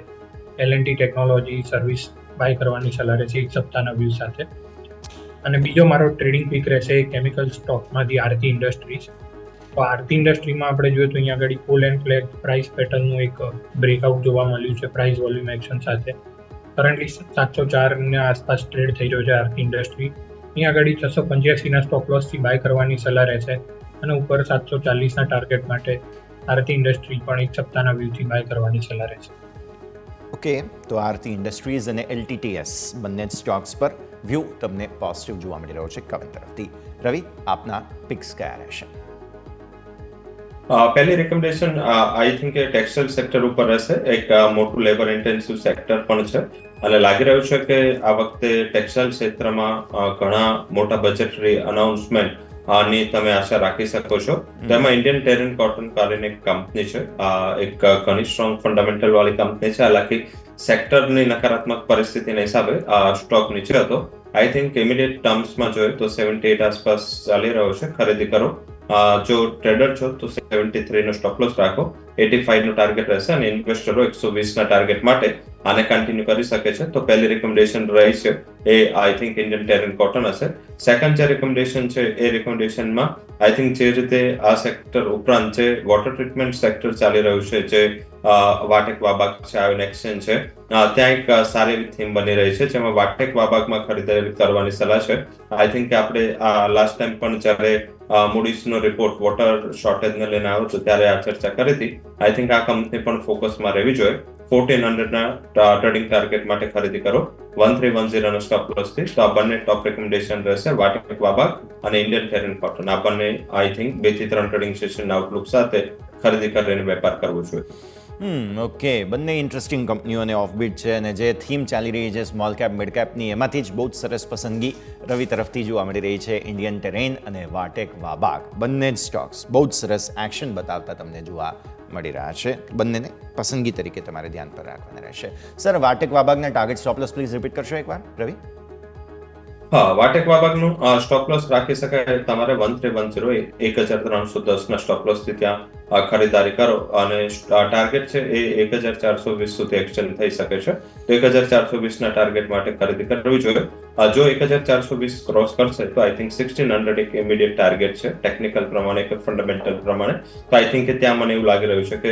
L&T ટેકનોલોજી સર્વિસ બાય કરવાની સલાહ રહેશે એક સપ્તાહના વ્યૂ સાથે. અને બીજો મારો ટ્રેડિંગ પીક રહેશે કેમિકલ સ્ટોકમાંથી આરતી ઇન્ડસ્ટ્રીઝ. તો આરતી ઇન્ડસ્ટ્રીમાં આપણે જોઈએ તો અહીંયા આગળ પુલ એન્ડ ફ્લેગ પ્રાઇસ પેટર્નનું એક બ્રેકઆઉટ જોવા મળ્યું છે પ્રાઇસ વોલ્યુમ એક્શન સાથે. કરન્ટલી 704 આસપાસ ટ્રેડ થઈ રહ્યો છે આરતી ઇન્ડસ્ટ્રી. અહીંયા આગળ 685ના સ્ટોપ લોસથી બાય કરવાની સલાહ રહેશે અને ઉપર 740ના ટાર્ગેટ માટે આરતી ઇન્ડસ્ટ્રી પણ એક સપ્તાહના વ્યૂથી બાય કરવાની સલાહ રહેશે. ઓકે, તો આરતી ઇન્ડસ્ટ્રીઝ અને LTTS બંને સ્ટોક્સ પર વ્યૂ તમને પોઝિટિવ જોવા મળી રહ્યો છે કવન તરફથી. રવિ, આપના પિક્સ કયા રહેશે? પહેલી recommendation I think A textile sector ઉપર રહેશે. એક મોટું લેબર ઇન્ટેન્સિવ સેક્ટર પણ છે અને લાગી રહ્યું છે કે આ વખતે ટેક્સટાઇલ ક્ષેત્રમાં ઘણા મોટા બજેટરી અનાઉન્સમેન્ટ ની તમે આશા રાખી શકો છો. તેમાં ઇન્ડિયન ટેરેન કોટન કરીને એક કંપની છે, એક ઘણી સ્ટ્રોંગ ફંડામેન્ટલ વાળી કંપની છે. હાલાકી સેક્ટરની નકારાત્મક પરિસ્થિતિના હિસાબે આ સ્ટોક નીચે હતો. આઈ થિંક ઇમિડિયેટ ટર્મ્સમાં જોઈએ તો 78 આસપાસ ચાલી રહ્યો છે, ખરીદી કરો. જો ટ્રેડર છો તો 73 નો સ્ટોપ લોસ રાખો. 85 નો ટાર્ગેટ રહેશે અને ઇન્વેસ્ટરો 120 ના ટાર્ગેટ માટે આને કન્ટિન્યુ કરી શકે છે. તો પહેલી રેકમેન્ડેશન રહી છે એ I think Indian Terrain cotton હશે. સેકન્ડ જે રેકમેન્ડેશન છે એ રેકમેન્ડેશનમાં આઈ થિંક જે રીતે આ સેક્ટર ઉપરાંત જે વોટર ટ્રીટમેન્ટ સેક્ટર ચાલી રહ્યું છે, જે વાટેક વાબાગ છે, આયોન એક્સચેન્જ છે, ત્યાં એક સારી એવી થીમ બની રહી છે જેમાં વાટેક વાબાગમાં ખરીદારી કરવાની સલાહ છે. આઈ થિંક કે આપણે લાસ્ટ ટાઈમ પણ જ્યારે મૂડીઝનો રિપોર્ટ વોટર શોર્ટેજને લઈને આવ્યો હતો ત્યારે આ ચર્ચા કરી હતી. આઈ થિંક આ કંપની પણ ફોકસમાં રહેવી જોઈએ. 1400ના ટ્રેડિંગ ટાર્ગેટ માટે ખરીદી કરો 1310 નો સ્ટોપ લોસથી. તો આ બંને ટોપ રેકમેન્ડેશન રહેશે, વાટેક વાબાગ અને ઇન્ડિયન ટેરેન કોટન. આ બંને આઈ થિંક 2 થી 3 ટ્રેડિંગ સેશનના આઉટલુક સાથે ખરીદી કરીને વેપાર કરવો જોઈએ. ઓકે, બંને ઇન્ટરેસ્ટિંગ કંપનીઓને ઓફબીટ છે અને જે થીમ ચાલી રહી છે સ્મોલ કેપ મિડ કેપની, એમાંથી જ બહુ જ સરસ પસંદગી રવિ તરફથી જોવા મળી રહી છે. ઇન્ડિયન ટેરેન અને વાટેક વાબાગ બંને જ સ્ટોક્સ બહુ જ સરસ એક્શન બતાવતા તમને જોવા મળી રહ્યા છે. બંનેને પસંદગી તરીકે તમારે ધ્યાન પર રાખવાના રહેશે. સર, વાટેક વાબાગના target stop loss please repeat કરશો એકવાર રવિ? હા, વાટેક વાબાગનું સ્ટોપ લોસ રાખી શકાય તમારે 1310 1310 ના સ્ટોપ લોસ થી ત્યાં ખરીદારી કરો અને ટાર્ગેટ છે એ 1420 સુધી એક્સટેન્ડ થઈ શકે છે. તો 1420 ના ટાર્ગેટ માટે ખરીદી કરવી જોઈએ. જો 1420 ક્રોસ કરશે તો આઈ થિંક 1600 એક ઇમિડિયેટ ટાર્ગેટ છે ટેકનિકલ પ્રમાણે કે ફંડામેન્ટલ પ્રમાણે. તો આઈ થિંક કે ત્યાં મને એવું લાગી રહ્યું છે કે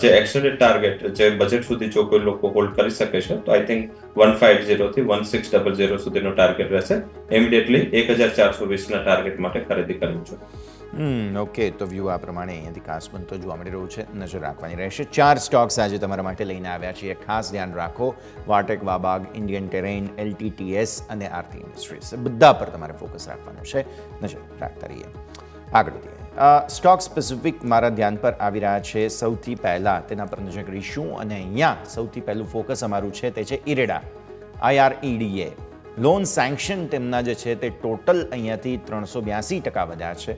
જે એક્સટેન્ડેડ ટાર્ગેટ જે બજેટ સુધી જો કોઈ લોકો હોલ્ડ કરી શકે છે તો આઈ થિંક 150 થી 1600 સુધીનો ટાર્ગેટ રહેશે. ઇમિડિયેટલી 1420 ના ટાર્ગેટ માટે ખરીદી કરવી જોઈએ. ઓકે, તો વ્યૂ આ પ્રમાણે અહીંયાથી ખાસ બનતો જોવા મળી રહ્યું છે, નજર રાખવાની રહેશે. 4 સ્ટોક્સ આજે તમારા માટે લઈને આવ્યા છીએ, ખાસ ધ્યાન રાખો. વાટેક વાબાગ, ઇન્ડિયન ટેરેન, LTTS અને આરતી ઇન્ડસ્ટ્રીઝ, બધા પર તમારે ફોકસ રાખવાનું છે, નજર રાખતા રહીએ. આગળ વધીએ. સ્ટોક સ્પેસિફિક મારા ધ્યાન પર આવી રહ્યા છે. સૌથી પહેલાં તેના પર નજર કરીશું અને અહીંયા સૌથી પહેલું ફોકસ અમારું છે તે છે ઇરેડા, IREDA. લોન સેન્કશન તેમના જે છે તે ટોટલ અહીંયાથી 382% વધ્યા છે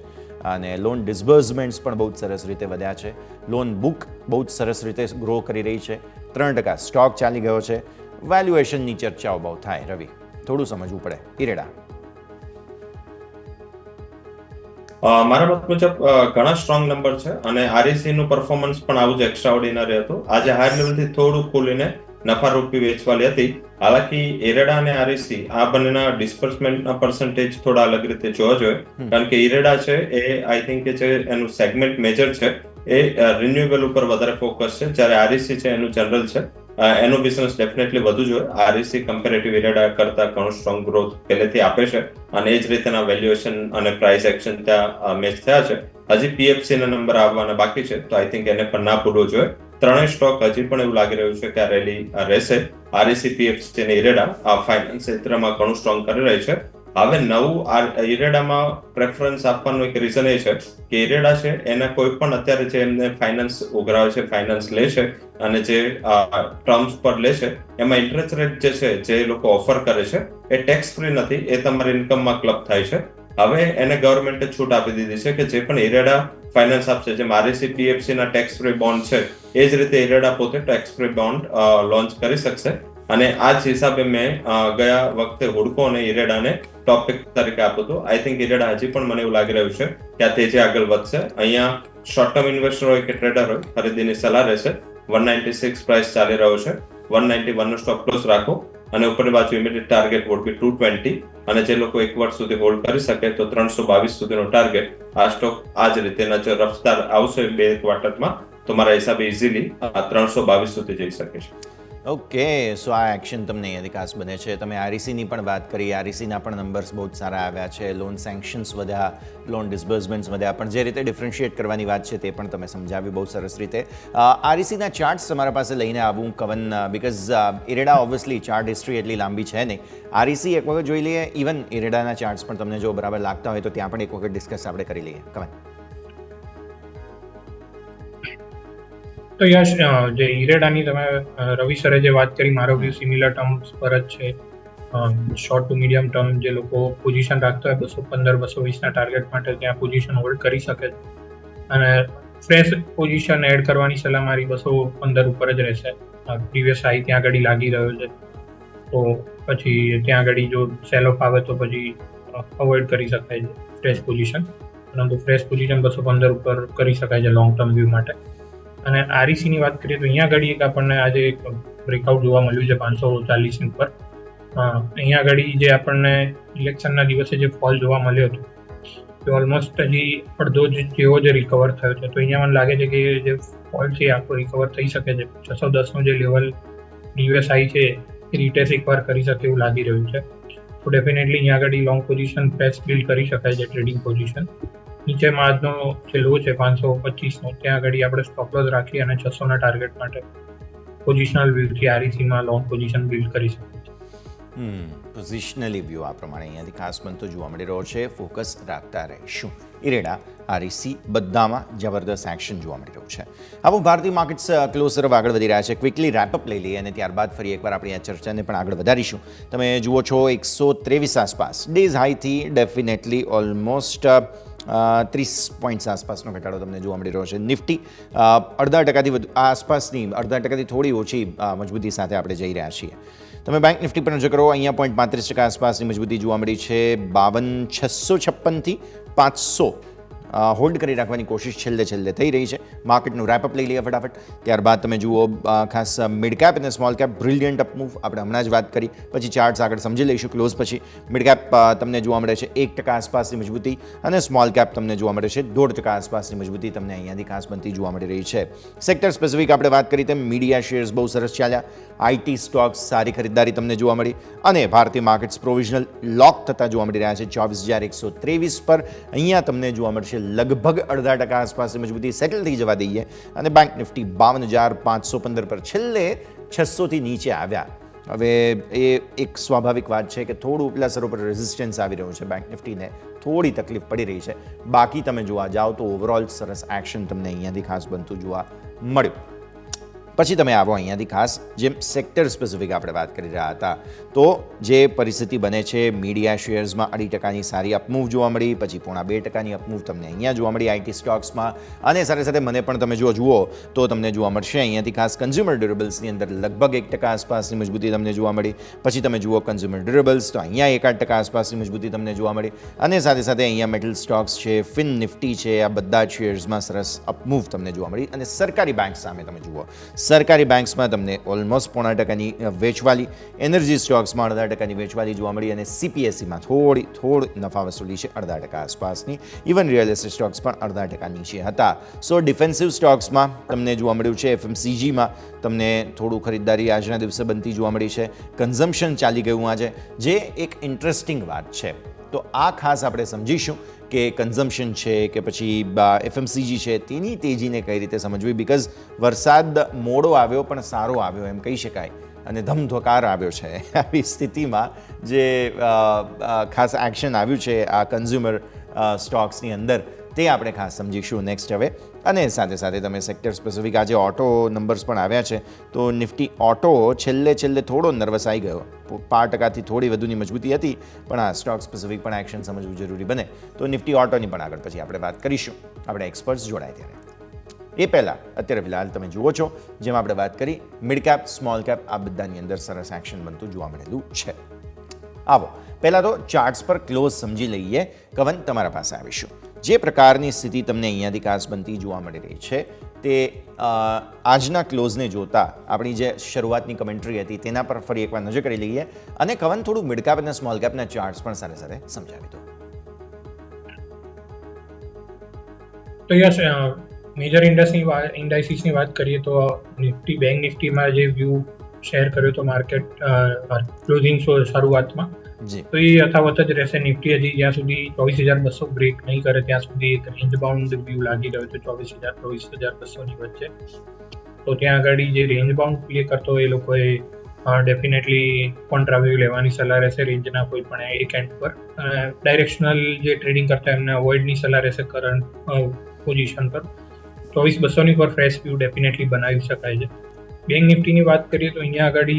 અને લોન ડિસબર્સમેન્ટ્સ પણ બહુ જ સરસ રીતે વધ્યા છે. લોન બુક બહુ જ સરસ રીતે ગ્રો કરી રહી છે. 3% સ્ટોક ચાલી ગયો છે. વેલ્યુએશનની ચર્ચાઓ બહુ થાય. રવિ, થોડું સમજવું પડે ઇરેડા. મારા મત મુજબ ઘણા સ્ટ્રોંગ નંબર છે અને REC નું પરફોર્મન્સ પણ આવું જ એક્સ્ટ્રાઓર્ડિનરી હતું. આજે હાયર લેવલથી થોડું ખોલીને નફારૂપી વેચવાલી હતી. હાલાકી ઇરેડા અને REC આ બંનેના ડિસ્બર્સમેન્ટના પર્સન્ટેજ થોડા અલગ રીતે જોવા જોઈએ. કારણ કે ઇરેડા છે એ આઈ થિંક કે જે એનું સેગમેન્ટ મેજર છે એ રિન્યુએબલ ઉપર વધારે ફોકસ છે, જ્યારે REC છે એનું જનરલ છે. એનું બિઝનેસ ડેફિનેટલી વધુ જોઈએ. REC કમ્પેરેટિવ ઇરેડા કરતા ઘણું સ્ટ્રોંગ ગ્રોથ પહેલેથી આપે છે અને એ જ રીતના વેલ્યુએશન અને પ્રાઇસ એક્શન ત્યાં મેચ થયા છે. હજી PFC ના નંબર આવવાના બાકી છે, તો આઈ થિંક એને પણ ના ભૂલવો જોઈએ. ત્રણેય સ્ટોક હજી પણ એવું લાગી રહ્યું છે કે આ રેલી રહેશે. REC, PFC અને ઇરેડા આ ફાઇનાન્સ ક્ષેત્રમાં ઘણું સ્ટ્રોંગ કરી રહી છે હવે નવું ઇરેડામાં પ્રેફરન્સ આપવાનું એક રીઝન એ છે કે ઇરેડા છે એના કોઈ પણ અત્યારે જે એમને ફાઇનાન્સ ઉઘરાવે છે, ફાઇનાન્સ લે છે અને જે ટર્મ્સ પર લે છે એમાં ઇન્ટરેસ્ટ રેટ જે છે જે લોકો ઓફર કરે છે એ ટેક્સ ફ્રી નથી, એ તમારી ઇન્કમમાં ક્લબ થાય છે. હવે એને ગવર્મેન્ટે છૂટ આપી દીધી છે કે જે પણ ઇરેડા ફાઇનાન્સ આપશે, જેમ REC PFC ના ટેક્સ ફ્રી બોન્ડ છે એ જ રીતે ઇરેડા પોતે ટેક્સ ફ્રી બોન્ડ લોન્ચ કરી શકશે. અને આ જ હિસાબે મેં ગયા વખતે હુડકો અને ઇરેડાને ટોપિક તરીકે આપ્યું હતું. આઈ થિંક ઇરેડા હજી પણ મને એવું લાગી રહ્યું છે કે આ તેજી આગળ વધશે. અહીંયા શોર્ટ ટર્મ ઇન્વેસ્ટર હોય કે ટ્રેડર હોય, ખરીદીની સલાહ રહેશે. 196 પ્રાઇસ ચાલી રહ્યો છે, 191 નો સ્ટોપ લોસ રાખો અને ઉપરની બાજુ ઇમિડિયેટ ટાર્ગેટ વુડ બી 220. અને જે લોકો એક વર્ષ સુધી હોલ્ડ કરી શકે તો 322 સુધીનો ટાર્ગેટ. આ સ્ટોક આ જ રીતેના જો રફતાર આવશે 2 ક્વાર્ટરમાં તો મારા હિસાબે ઇઝીલી 322 સુધી જઈ શકે છે. ઓકે, સો આ એક્શન તમને અહીંયાથી ખાસ બને છે. તમે RECની પણ વાત કરી, RECના પણ નંબર્સ બહુ જ સારા આવ્યા છે, લોન સેન્કશન્સ વધ્યા, લોન ડિસબર્સમેન્ટ્સ વધ્યા, પણ જે રીતે ડિફરન્શિએટ કરવાની વાત છે તે પણ તમે સમજાવ્યું બહુ સરસ રીતે. RECના ચાર્ટ્સ તમારા પાસે લઈને આવું કવન, બિકોઝ ઇરેડા ઓબ્વિયસલી ચાર્ટ હિસ્ટ્રી એટલી લાંબી છે નહીં. REC એક વખત જોઈ લઈએ, ઇવન ઇરેડાના ચાર્ટ્સ પણ તમને જો બરાબર લાગતા હોય તો ત્યાં પણ એક વખત ડિસ્કસ આપણે કરી લઈએ. કવન. તો યશ, જે ઇરેડાની તમે રવિ સરે જે વાત કરી, મારો વ્યૂ સિમિલર ટર્મ્સ પર જ છે. શોર્ટ ટુ મીડિયમ ટર્મ જે લોકો પોઝિશન રાખતા હોય 215-220 ટાર્ગેટ માટે ત્યાં પોઝિશન હોલ્ડ કરી શકે છે. અને ફ્રેશ પોઝિશન એડ કરવાની સલાહ મારી 215 ઉપર જ રહેશે. પ્રીવિયસ હાઈ ત્યાં આગળ લાગી રહ્યો છે, તો પછી ત્યાં આગળ જો સેલ ઓફ આવે તો પછી અવોઇડ કરી શકાય છે ફ્રેશ પોઝિશન. પરંતુ ફ્રેશ પોઝિશન 215 ઉપર કરી શકાય છે લોંગ ટર્મ વ્યૂ માટે. અને RECની વાત કરીએ તો અહીંયા આગળ એક આપણને આજે એક બ્રેકઆઉટ જોવા મળ્યું છે 540 ઉપર. અહીંયા આગળ જે આપણને ઇલેક્શનના દિવસે જે ફોલ જોવા મળ્યો હતો તે ઓલમોસ્ટ હજી અડધો જેવો જ રિકવર થયો છે. તો અહીંયા મને લાગે છે કે જે ફોલ છે આખો રિકવર થઈ શકે છે. 610નું જે લેવલ પ્રીવિયસ હાઈ છે એ રીટેસ્ટ એકવાર કરી શકે એવું લાગી રહ્યું છે. તો ડેફિનેટલી અહીંયા આગળ લોંગ પોઝિશન ફ્રેશ બિલ્ડ કરી શકાય છે, ટ્રેડિંગ પોઝિશન. નીચેમાં આજનો જે લો છે 525નો, ત્યાં આગળ આપણે સ્ટોપ લોસ રાખી અને 600ના ટાર્ગેટ માટે પોઝિશનલ વ્યૂથી RECમાં લોંગ પોઝિશન બિલ્ડ કરી શકીએ છીએ. પોઝિશનલી વ્યૂ આ પ્રમાણે અહીંયાથી ખાસ બનતો જોવા મળી રહ્યો છે. ફોકસ રાખતા રહીશું. ઇરેડા, REC બધામાં જબરદસ્ત એક્શન જોવા મળી રહ્યું છે. આવું ભારતીય માર્કેટ્સ ક્લોઝ તરફ આગળ વધી રહ્યા છે. ક્વિકલી રેપઅપ લઈ લઈએ અને ત્યારબાદ ફરી એકવાર આપણી આ ચર્ચાને પણ આગળ વધારીશું. તમે જુઓ છો 123 આસપાસ ડેઝ હાઈથી ડેફિનેટલી ઓલમોસ્ટ 30 પોઈન્ટ્સ આસપાસનો ઘટાડો તમને જોવા મળી રહ્યો છે. નિફ્ટી 0.5%થી વધુ આસપાસની 0.5%થી થોડી ઓછી મજબૂતી સાથે આપણે જઈ રહ્યા છીએ. તમે બેંક નિફ્ટી પર નજર કરો, અહીંયા 0.35% આસપાસની મજબૂતી જોવા મળી છે. 52,656થી 500 હોલ્ડ કરી રાખવાની કોશિશ છેલ્લે થઈ રહી છે. માર્કેટનું રેપઅપ લઈ લઈએ ફટાફટ. ત્યારબાદ તમે જુઓ ખાસ મિડ કેપ અને સ્મોલ કેપ બ્રિલિયન્ટ અપમૂવ આપણે હમણાં જ વાત કરી, પછી ચાર્ટ્સ આગળ સમજી લઈશું ક્લોઝ પછી. મિડ કેપ તમને જોવા મળે છે 1% આસપાસની મજબૂતી અને સ્મોલ કેપ તમને જોવા મળે છે 1.5% આસપાસની મજબૂતી તમને અહીંયાથી ખાસ બનતી જોવા મળી રહી છે. સેક્ટર સ્પેસિફિક આપણે વાત કરી તેમ મીડિયા શેર્સ બહુ સરસ ચાલ્યા, IT સ્ટોક્સ સારી ખરીદદારી તમને જોવા મળી અને ભારતીય માર્કેટ્સ પ્રોવિઝનલ લોક થતા જોવા મળી રહ્યા છે 24,123 પર. અહીંયા તમને જોવા મળશે લગભગ 0.5% આસપાસની મજબૂતી સેટલ થઈ જવા દઈએ અને બેંક નિફ્ટી 52,515 પર છેલ્લે 600થી નીચે આવ્યા. હવે એ એક સ્વાભાવિક વાત છે કે થોડું ઉપલા સ્તરો પર રેઝિસ્ટન્સ આવી રહ્યું છે, બેંક નિફ્ટીને થોડી તકલીફ પડી રહી છે. બાકી તમે જોવા જાઓ તો ઓવરઓલ સરસ એક્શન તમને અહીંયાથી ખાસ બનતું જોવા મળ્યું. પછી તમે આવો અહીંયાથી ખાસ જેમ સેક્ટર સ્પેસિફિક આપણે વાત કરી રહ્યા હતા, તો જે પરિસ્થિતિ બને છે મીડિયા શેર્સમાં 0.5%ની સારી અપમૂવ જોવા મળી, પછી 0.5%ની અપમૂવ તમને અહીંયા જોવા મળી IT સ્ટોક્સમાં. અને સાથે મને પણ તમે જુઓ તો તમને જોવા મળશે અહીંયાથી ખાસ કન્ઝ્યુમર ડ્યુરેબલ્સની અંદર લગભગ 1% આસપાસની મજબૂતી તમને જોવા મળી. પછી તમે જુઓ કન્ઝ્યુમર ડ્યુરેબલ્સ તો અહીંયા 1% આસપાસની મજબૂતી તમને જોવા મળી. અને સાથે અહીંયા મેટલ સ્ટોક્સ છે, ફિન નિફ્ટી છે, આ બધા જ શેર્સમાં સરસ અપમૂવ તમને જોવા મળી. અને સરકારી બેંક સામે તમે જુઓ, સરકારી બેંક્સમાં તમને ઓલમોસ્ટ 0.5%ની વેચવાલી, એનર્જી સ્ટોક્સમાં 0.5%ની વેચવાલી જોવા મળી અને CPSEમાં થોડી નફા વસૂલી છે 0.5% આસપાસની. ઇવન રિયલ એસ્ટેટ સ્ટોક્સ પણ 0.5% નીચે હતા. સો ડિફેન્સિવ સ્ટોક્સમાં તમને જોવા મળ્યું છે, FMCGમાં તમને થોડું ખરીદદારી આજના દિવસે બનતી જોવા મળી છે. કન્ઝમ્પશન ચાલી ગયું આજે, જે એક ઇન્ટરેસ્ટિંગ વાત છે. તો આ ખાસ આપણે સમજીશું કે કન્ઝમ્પશન છે કે પછી FMCG છે તેની તેજીને કઈ રીતે સમજવી. બિકોઝ વરસાદ મોડો આવ્યો પણ સારો આવ્યો એમ કહી શકાય. અને ધમધોકાર આવ્યો છે. આવી સ્થિતિમાં જે ખાસ એક્શન આવ્યું છે આ કન્ઝ્યુમર સ્ટોક્સની અંદર તે આપણે ખાસ સમજીશું નેક્સ્ટ હવે. અને સાથે સાથે તમે સેક્ટર સ્પેસિફિક આજે ઓટો નંબર્સ પણ આવ્યા છે, તો નિફ્ટી ઓટો છેલ્લે થોડો નર્વસ આવી ગયો. 5% થોડી વધુની મજબૂતી હતી, પણ આ સ્ટોક સ્પેસિફિક પણ એક્શન સમજવું જરૂરી બને. તો નિફ્ટી ઓટોની પણ આગળ પછી આપણે વાત કરીશું, આપણે એક્સપર્ટ્સ જોડાય ત્યારે. એ પહેલાં અત્યારે ફિલહાલ તમે જુઓ છો જેમ આપણે વાત કરી મિડ કેપ સ્મોલ કેપ આ બધાની અંદર સરસ એક્શન બનતું જોવા મળેલું છે. આવો પહેલાં તો ચાર્ટ્સ પર ક્લોઝ સમજી લઈએ. કવન, તમારા પાસે આવીશું. જે પ્રકારની સ્થિતિ તમને અહીંયાથી ખાસ બનતી જોવા મળી રહી છે તે આજના ક્લોઝને જોતા આપણી જે શરૂઆતની કમેન્ટ્રી હતી તેના પર ફરી એકવાર નજર કરી લઈએ, અને કવન થોડું મિડ કેપ અને સ્મોલ કેપના ચાર્ટ્સ પણ સાથે સમજાવી દો. તો યસ, મેજર ઇન્ડાઇસીસની વાત કરીએ તો નિફ્ટી બેંક નિફ્ટીમાં જે વ્યૂ શેર કર્યો તો માર્કેટ ક્લોઝિંગ શરૂઆતમાં, તો એ યથાવત જ રહેશે. નિફ્ટી હજી જ્યાં સુધી 24,200 બ્રેક નહીં કરે ત્યાં સુધી એક રેન્જ બાઉન્ડ વ્યૂ લાગી રહ્યો છે 24,000-24,200 ની વચ્ચે. તો ત્યાં આગળ જે રેન્જ બાઉન્ડ પ્લે કરતો એ લોકોએ ડેફિનેટલી કોન્ટ્રા વ્યૂ લેવાની સલાહ રહેશે રેન્જના કોઈ પણ એક એન્ડ પર. ડાયરેક્શનલ જે ટ્રેડિંગ કરતા એમને અવોઇડની સલાહ રહેશે કરંટ પોઝિશન પર. 24,200 ની પર ફ્રેશ વ્યૂ ડેફિનેટલી બનાવી શકાય છે. બેંક નિફ્ટીની વાત કરીએ તો અહીંયા આગળ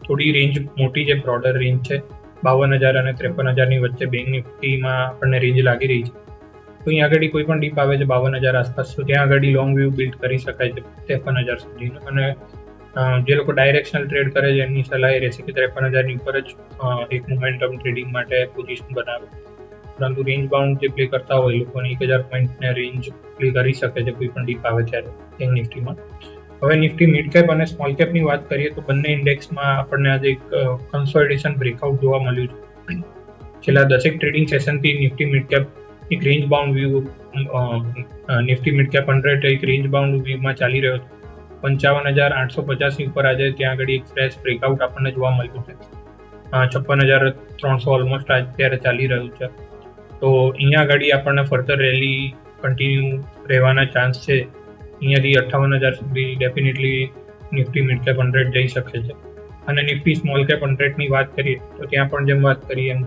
થોડી રેન્જ મોટી છે, બ્રોડર રેન્જ છે. 52,000 અને 53,000 ની વચ્ચે બેંક નિફ્ટીમાં આપણને રેન્જ લાગી રહી છે. તો અહીંયા આગળ કોઈ પણ ડીપ આવે છે 52,000 આસપાસ, તો ત્યાં આગળ લોંગ વ્યૂ બિલ્ડ કરી શકાય છે 53,000 સુધીનો. અને જે લોકો ડાયરેક્શનલ ટ્રેડ કરે છે એમની સલાહ એ રહેશે કે 53,000 ની ઉપર જ એક મોમેન્ટમ ટ્રેડિંગ માટે પોઝિશન બનાવે. પરંતુ રેન્જ બાઉન્ડ જે પ્લે કરતા હોય એ લોકોને 1,000 પોઈન્ટને રેન્જ પ્લે કરી શકે છે કોઈ પણ ડીપ આવે ત્યારે બેંક નિફ્ટીમાં. હવે નિફ્ટી મિડ કેપ અને સ્મોલ કેપની વાત કરીએ તો બંને ઇન્ડેક્સમાં આપણને આજે એક કન્સોલિડેશન બ્રેકઆઉટ જોવા મળ્યું છે. છેલ્લા 10 ટ્રેડિંગ સેશનથી નિફ્ટી મિડ કેપ એક range bound view, Nifty mid cap 100 એક રેન્જ બાઉન્ડ વ્યૂમાં ચાલી રહ્યો છે. 55,850 ની ઉપર આજે ત્યાં આગળ એક ફ્રેશ બ્રેકઆઉટ આપણને જોવા મળ્યું છે. 56,300 ઓલમોસ્ટ અત્યારે ચાલી રહ્યું છે. તો અહીંયા આગળ આપણને ફર્ધર રેલી કન્ટિન્યુ રહેવાના ચાન્સ છે. અહીંયાથી 58,000 સુધી ડેફિનેટલી નિફ્ટી મિડ કેપ 100 જઈ શકે છે. અને નિફ્ટી સ્મોલ કેપ 100 ની વાત કરીએ તો ત્યાં પણ જેમ વાત કરીએ એમ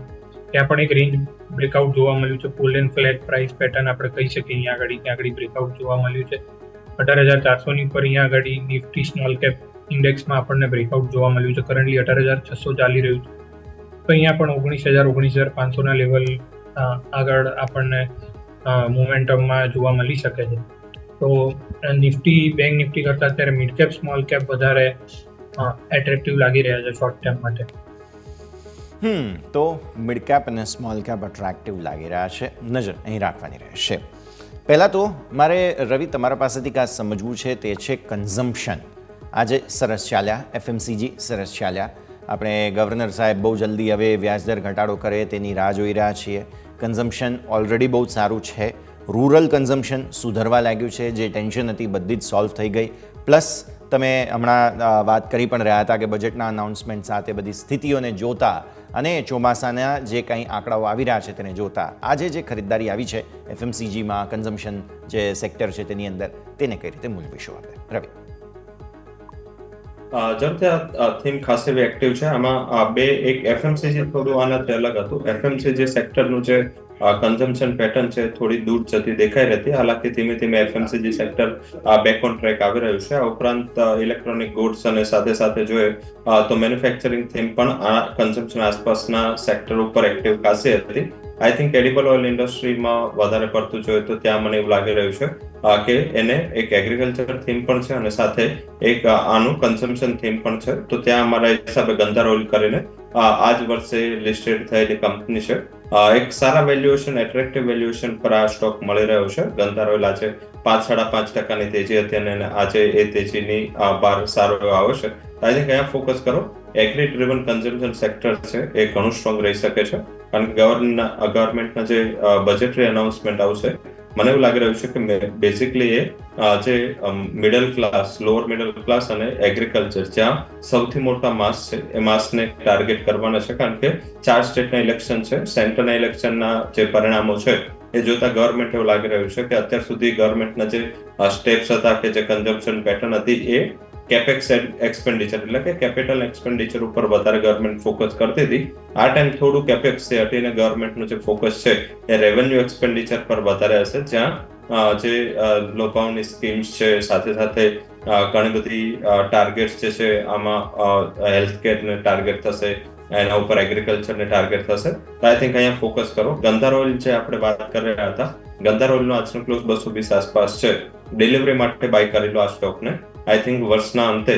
ત્યાં પણ એક રેન્જ બ્રેકઆઉટ જોવા મળ્યું છે. પુલ એન્ડ ફ્લેટ પ્રાઇસ પેટર્ન આપણે કહી શકીએ. અહીંયા આગળ બ્રેકઆઉટ જોવા મળ્યું છે. 18,400 ની પર અહીંયા આગળ નિફ્ટી સ્મોલ કેપ ઇન્ડેક્સમાં આપણને બ્રેકઆઉટ જોવા મળ્યું છે. કરન્ટલી 18,600 ચાલી રહ્યું છે. તો અહીંયા પણ 19,000-19,500 ના લેવલ આગળ આપણને મોમેન્ટમમાં જોવા મળી શકે છે. તો નિફ્ટી બેંક નિફ્ટી કરતાં અત્યારે મિડ કેપ સ્મોલ કેપ વધારે એટ્રેક્ટિવ લાગી રહ્યા છે શોર્ટ ટર્મ માટે. તો મિડ કેપ અને સ્મોલ કેપ અટ્રેક્ટિવ લાગી રહ્યા છે, નજર અહીં રાખવાની રહેશે. પહેલાં તો મારે રવિ તમારા પાસેથી ખાસ સમજવું છે તે છે કન્ઝમ્પશન. આજે સરસ ચાલ્યા, એફએમસીજી સરસ ચાલ્યા. આપણે ગવર્નર સાહેબ બહુ જલ્દી હવે વ્યાજદર ઘટાડો કરે તેની રાહ જોઈ રહ્યા છીએ. કન્ઝમ્પશન ઓલરેડી બહુ સારું છે. રૂરલ કન્ઝમ્પશન સુધરવા લાગ્યું છે. જે ટેન્શન હતી બધી જ સોલ્વ થઈ ગઈ. પ્લસ તમે હમણાં વાત કરી પણ રહ્યા હતા કે બજેટના અનાઉન્સમેન્ટ સાથે બધી સ્થિતિઓને જોતા અને ચોમાસાના જે કંઈ આંકડાઓ આવી રહ્યા છે તેને જોતા આજે જે ખરીદદારી આવી છે એફએમસીજીમાં કન્ઝમ્પશન જે સેક્ટર છે તેની અંદર તેને કઈ રીતે મૂલવીશું આપણે? રવિ, જરૂરથી આ થીમ ખાસ એવી એક્ટિવ છે. આમાં બે એક એફએમસીજી થોડું આનાથી અલગ હતું. એફએમસીજી સેક્ટરનું જે કન્ઝમ્પશન પેટર્ન છે થોડી દૂર જતી દેખાઈ રહેતી. હાલાકી ધીમે ધીમે FMCG sector back on track આવી રહ્યું છે. આ ઉપરાંત ઇલેક્ટ્રોનિક ગુડ્સ અને સાથે જોઈએ તો મેન્યુફેક્ચરિંગ થીમ પણ આ કન્ઝમ્પશન આસપાસના સેક્ટર ઉપર એક્ટિવ ખાસી હતી. આઈ થિંક એડિબલ ઓઇલ ઇન્ડસ્ટ્રીમાં વધારે પડતું જોઈએ તો ત્યાં મને એવું લાગી રહ્યું છે કે એને એક એગ્રીકલ્ચર થીમ પણ છે અને સાથે એક આનું કન્ઝમ્પશન થીમ પણ છે. તો ત્યાં અમારા હિસાબે ગંધાર ઓઇલ કરીને આ જ વર્ષે લિસ્ટેડ થયેલી કંપની છે. એક સારા વેલ્યુએશન, એટ્રેક્ટિવ વેલ્યુએશન પર આ સ્ટોક મળી રહ્યો છે. ગંધાર ઓઇલ આજે 5-5.5% તેજી હતી અને આજે એ તેજીની બહાર સારો એવો આવે છે. આઈ થિંક અહીંયા ફોકસ કરો. એગ્રી ડ્રિવન કન્ઝમ્પશન સેક્ટર છે એ ઘણું સ્ટ્રોંગ રહી શકે છે કારણ કે ગવર્મેન્ટના જે બજેટરી અનાઉન્સમેન્ટ આવશે મને એવું લાગી રહ્યું છે કે બેઝિકલી એ જે middle class, lower middle class અને એગ્રીકલ્ચર જ્યાં સૌથી મોટા માસ છે એ માસને ટાર્ગેટ કરવાના છે કારણ કે 4 સ્ટેટના ઇલેક્શન છે. સેન્ટરના ઇલેક્શનના જે પરિણામો છે એ જોતા ગવર્મેન્ટ એવું લાગી રહ્યું છે કે અત્યાર સુધી ગવર્મેન્ટના જે સ્ટેપ્સ હતા કે જે કન્ઝમ્પશન પેટર્ન હતી એ કેપેક્સ એક્સપેન્ડિચર એટલે કે કેપિટલ એક્સપેન્ડિચર ઉપર વધારે ગવર્મેન્ટ ફોકસ કરતી હતી. આ ટાઈમ થોડું કેપેક્સ થી હટીને ગવર્મેન્ટનું જે ફોકસ છે એ રેવન્યુ એક્સપેન્ડિચર પર વધારે હશે, જ્યાં જે લોભાવની સ્કીમ્સ છે, સાથે સાથે ઘણી બધી ટાર્ગેટ્સ જે છે આમાં હેલ્થ કેરને ટાર્ગેટ થશે, એના ઉપર એગ્રીકલ્ચરને ટાર્ગેટ થશે. તો આઈ થિંક અહીંયા ફોકસ કરો. ગંધાર ઓઇલ જે આપણે વાત કરી રહ્યા હતા, ગંધાર ઓઇલનો આજનો ક્લોઝ 220 આસપાસ છે. ડિલિવરી માટે બાય કરેલો આ સ્ટોકને આઈ થિંક વર્ષના અંતે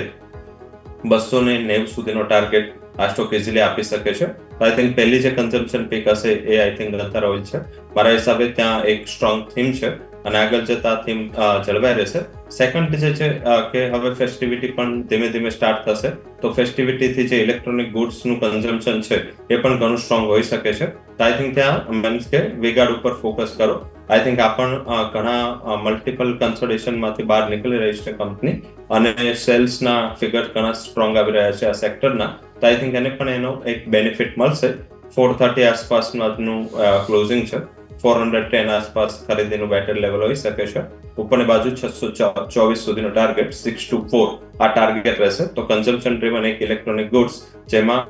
290 સુધીનો ટાર્ગેટ આ સ્ટોક ઇઝીલી આપી શકે છે. આઈ થિંક પહેલી જે કન્ઝમ્પશન પીક હશે એ આઈ થિંક ગંધાર ઓઇલ છે. મારા હિસાબે ત્યાં એક સ્ટ્રોંગ થીમ છે અને આગળ જતા થીમ જળવાઈ રહેશે. સેકન્ડ જે છે કે હવે ફેસ્ટિવિટી પણ ધીમે ધીમે સ્ટાર્ટ થશે, તો ફેસ્ટિવિટીથી જે ઇલેક્ટ્રોનિક ગુડ્સનું કન્ઝમ્પશન છે એ પણ ઘણું સ્ટ્રોંગ હોઈ શકે છે. તો આઈ થિંક ત્યાં મીન્સ કે વીગાર્ડ ઉપર ફોકસ કરો. આઈ થિંક આ પણ ઘણા મલ્ટિપલ કન્સોલિડેશનમાંથી બહાર નીકળી રહી છે કંપની, અને સેલ્સના ફિગર ઘણા સ્ટ્રોંગ આવી રહ્યા છે આ સેક્ટરના. તો આઈ થિંક એને પણ એનો એક બેનિફિટ મળશે. 430 આસપાસનું ક્લોઝિંગ છે. 410 આસપાસ ખરીદીનું બેટર લેવલ હોઈ શકે છે. ઉપરની બાજુ 624 સુધીનો ટાર્ગેટ, 624 આ ટાર્ગેટ રહેશે. તો કન્ઝમ્પશન ડ્રીવન એક ઇલેક્ટ્રોનિક ગુડ્સ, જેમાં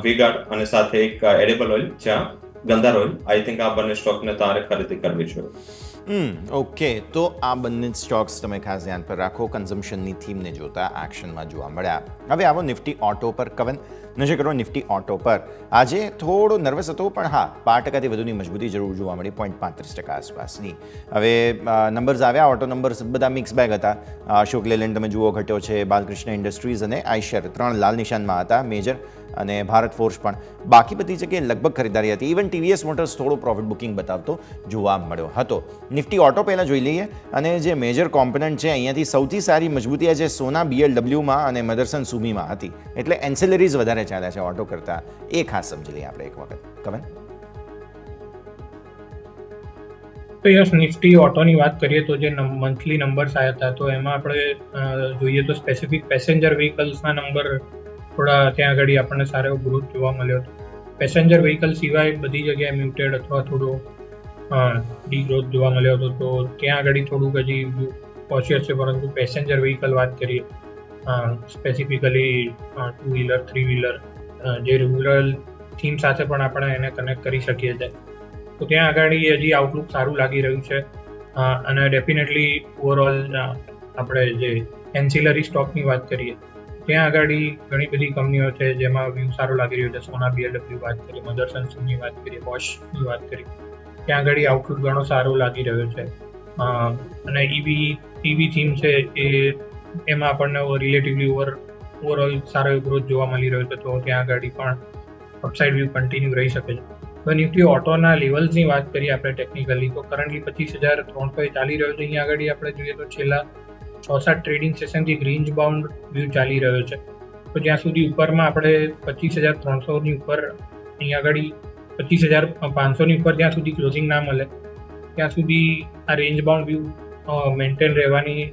વીગાર્ડ અને સાથે એક એડિબલ ઓઇલ, જ્યાં ગંધાર ઓઇલ, આઈ થિંક આ બંને સ્ટોકને તમારે ખરીદી કરવી જોઈએ. ઓકે, તો આ બંને સ્ટોક્સ તમે ખાસ ધ્યાન પર રાખો. કન્ઝમ્પશનની થીમને જોતા એક્શનમાં જોવા મળ્યા. હવે આવો નિફ્ટી ઓટો પર. કવન, નજર કરો નિફ્ટી ઓટો પર. આજે થોડો નર્વસ હતો, પણ હા 5%થી વધુની મજબૂતી જરૂર જોવા મળી, 0.35% આસપાસની. હવે નંબર્સ આવ્યા, ઓટો નંબર્સ બધા મિક્સ બેગ હતા. અશોક લેલેન્ડ તમે જુઓ ઘટ્યો છે, બાલકૃષ્ણ ઇન્ડસ્ટ્રીઝ અને આઈશર 3 લાલ નિશાનમાં હતા, મેજર અને ભારત ફોર્સ પણ. બાકી બધી જગ્યાએ લગભગ ખરીદારી હતી. ઇવન ટીવીએસ મોટર્સ થોડો પ્રોફિટ બુકિંગ બતાવતો જોવા મળ્યો હતો. નિફ્ટી ઓટો પહેલાં જોઈ લઈએ, અને જે મેજર કોમ્પોનન્ટ છે અહીંયાથી સૌથી સારી મજબૂતી આજે સોના BLWમાં અને મદરસન સુમીમાં હતી, એટલે એન્સેલરીઝ વધારે ચાલ્યા છે ઓટો કરતાં. એ ખાસ સમજી લઈએ આપણે એક વખત. કવન? તો યસ, નિફ્ટી ઓટોની વાત કરીએ તો જે મંથલી નંબર્સ આવ્યા હતા, તો એમાં આપણે જોઈએ તો સ્પેસિફિક પેસેન્જર વ્હીકલ્સના નંબર થોડા ત્યાં આગળ આપણને સારો ગ્રોથ જોવા મળ્યો હતો. પેસેન્જર વ્હીકલ સિવાય બધી જગ્યાએ મ્યુટેડ અથવા થોડો ડી ગ્રોથ જોવા મળ્યો હતો. તો ત્યાં આગળ થોડુંક હજી કોશિયસ છે, પરંતુ પેસેન્જર વ્હીકલ વાત કરીએ સ્પેસિફિકલી 2 વ્હીલર 3 વ્હીલર, જે રૂરલ થીમ સાથે પણ આપણે એને કનેક્ટ કરી શકીએ છીએ. તો ત્યાં આગળ હજી આઉટલુક સારું લાગી રહ્યું છે. અને ડેફિનેટલી ઓવરઓલ આપણે જે એન્સિલરી સ્ટોકની વાત કરીએ, ત્યાં આગળ ઘણી બધી કંપનીઓ છે જેમાં વ્યૂ સારો લાગી રહ્યો છે. સોના BLW વાત કરીએ, મદરસન સુની વાત કરીએ, બોશની વાત કરીએ, ત્યાં આગળ આઉટલુક ઘણો સારો લાગી રહ્યો છે. અને EV થીમ છે એમાં આપણને રિલેટિવલી ઓવરઓલ સારો ગ્રોથ જોવા મળી રહ્યો છે. તો ત્યાં આગળ પણ અપસાઇડ વ્યૂ કન્ટિન્યુ રહી શકે છે. હવે નિફ્ટી ઓટોના લેવલ્સની વાત કરીએ આપણે ટેકનિકલી, તો કરન્ટલી 25,300 ચાલી રહ્યો છે. અહીંયા આગળ આપણે જોઈએ તો છેલ્લા 6-7 ટ્રેડિંગ સેશનથી રેન્જ બાઉન્ડ વ્યૂ ચાલી રહ્યો છે. તો જ્યાં સુધી ઉપરમાં આપણે 25,300ની ઉપર, અહીંયા આગળ 25,500ની ઉપર જ્યાં સુધી ક્લોઝિંગ ના મળે ત્યાં સુધી આ રેન્જ બાઉન્ડ વ્યૂ મેન્ટેન રહેવાની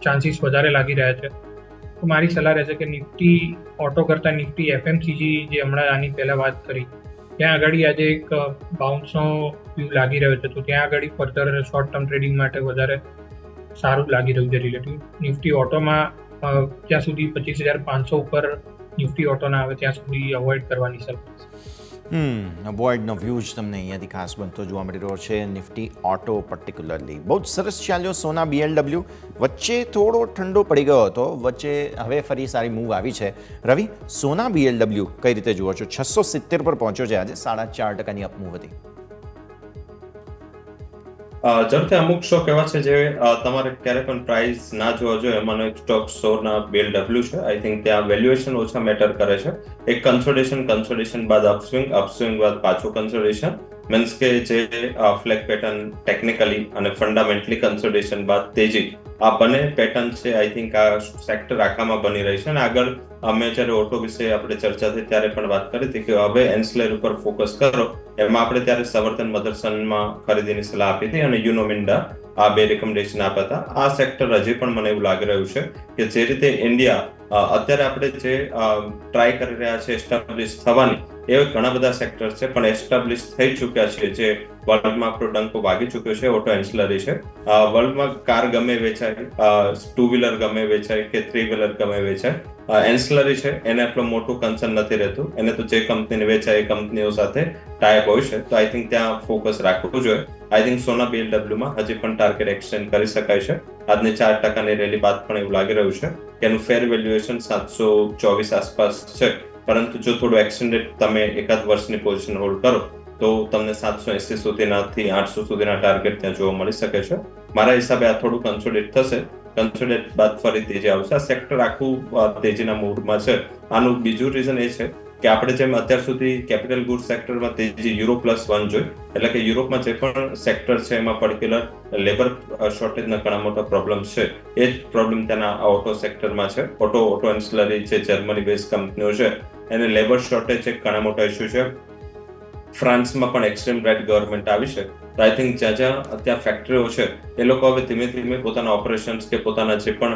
ચાન્સીસ વધારે લાગી રહ્યા છે. તો મારી સલાહ રહેશે કે નિફ્ટી ઓટો કરતાં નિફ્ટી FMCG જે હમણાં આની પહેલાં વાત કરી, ત્યાં આગળ આજે એક બાઉન્સનો વ્યૂ લાગી રહ્યો છે. તો ત્યાં આગળ ફર્ધર શોર્ટ ટર્મ ટ્રેડિંગ માટે વધારે સારું લાગી રહ્યું છે રિલેટિવ. નિફ્ટી ઓટોમાં ત્યાં સુધી 25,500 ઉપર નિફ્ટી ઓટોના આવે ત્યાં સુધી અવોઇડ કરવાની સલાહ. અવોઇડનો વ્યૂ જ તમને અહીંયાથી ખાસ બનતો જોવા મળી રહ્યો છે નિફ્ટી ઓટો પર્ટિક્યુલરલી. બહુ જ સરસ ચાલ્યો સોના BLW. વચ્ચે થોડો ઠંડો પડી ગયો હતો, વચ્ચે હવે ફરી સારી મૂવ આવી છે. રવિ, સોના BLW કઈ રીતે જુઓ છો? 670 પર પહોંચ્યો છે આજે, 4.5%ની અપમૂવ હતી. જરૂરથી અમુક સ્ટોક એવા છે જે તમારે ક્યારે પણ પ્રાઇસ ના જોવા જોઈએ. એમાંનો એક સ્ટોક સોના BLW છે. આઈ થિંક ત્યાં વેલ્યુએશન ઓછા મેટર કરે છે. એક કન્સોલિડેશન બાદ અપસ્વિંગ બાદ પાછું કન્સોલિડેશન, મીન્સ કે જે ફ્લેગ પેટર્ન ટેકનિકલી અને ફંડામેન્ટલી કન્સોલિડેશન બાદ તેજી, આ બંને પેટર્ન છે આઈ થિંક આ સેક્ટર આખામાં બની રહી છે. અને આગળ અમે જ્યારે ઓટો વિશે આપણે ચર્ચા થઈ ત્યારે પણ વાત કરી હતી કે હવે એન્સલેર ઉપર ફોકસ કરો. એમાં આપણે ત્યારે સંવર્ધન મદરસનમાં ખરીદીની સલાહ આપી હતી અને યુનોમિન્ડા આ 2 રેકમેન્ડેશન આપ્યા હતા. આ સેક્ટર હજી પણ મને એવું લાગી રહ્યું છે કે જે રીતે ઇન્ડિયા અત્યારે આપણે જે ટ્રાય કરી રહ્યા છે એસ્ટાબ્લિશ થવાની, એ ઘણા બધા સેક્ટર છે પણ એસ્ટાબ્લિશ થઈ ચૂક્યા છે, જે વર્લ્ડમાં આપણો ડંકો વાગી ચૂક્યો છે ઓટો એન્સિલરી છે. વર્લ્ડમાં કાર ગમે વેચાય, 2 વ્હીલર ગમે વેચાય કે 3 વ્હીલર ગમે વેચાય, એન્સિલરી છે એને આટલું મોટું કન્સર્ન નથી રહેતું. એને તો જે કંપનીને વેચાય એ કંપનીઓ સાથે ટાઈપ હોય છે, તો આઈ થિંક ત્યાં ફોકસ રાખવું જોઈએ. આઈ થિંક સોના BLWમાં હજી પણ ટાર્ગેટ એક્સટેન્ડ કરી શકાય છે. આજની 4% રેલી બાદ પણ એવું લાગી રહ્યું છે કે એનું ફેર વેલ્યુએશન 724 આસપાસ છે. પરંતુ જો થોડું એક્સટેન્ડેડ તમે એકાદ વર્ષની પોઝિશન હોલ્ડ કરો તો તમને 780 સુધીનાથી 800 સુધીના ટાર્ગેટ ત્યાં જોવા મળી શકે છે. મારા હિસાબે આ થોડું કન્સોલિડેટ થશે. કન્સોલિડેટ બાદ ફરી તેજી આવશે. આ સેક્ટર આખું તેજીના મૂડમાં છે. આનું બીજું રીઝન એ છે કે આપણે જેમ અત્યાર સુધી કેપિટલ ગુડ સેક્ટરમાં તેજી Euro+1 જોઈ, એટલે કે યુરોપમાં જે પણ સેક્ટર છે એમાં પર્ટિક્યુલર લેબર શોર્ટેજના ઘણા મોટા પ્રોબ્લેમ્સ છે. એ જ પ્રોબ્લેમ ત્યાંના ઓટો સેક્ટરમાં છે. ઓટો એન્સિલરી જે જર્મની બેઝ કંપનીઓ છે એને લેબર શોર્ટેજ એક ઘણા મોટા ઇસ્યુ છે. ફ્રાન્સમાં પણ એક્સ્ટ્રીમ રાઇટ ગવર્મેન્ટ આવી છે. તો આઈ થિંક જ્યાં ત્યાં ફેક્ટરીઓ છે એ લોકો હવે ધીમે ધીમે પોતાના ઓપરેશન્સ કે પોતાના જે પણ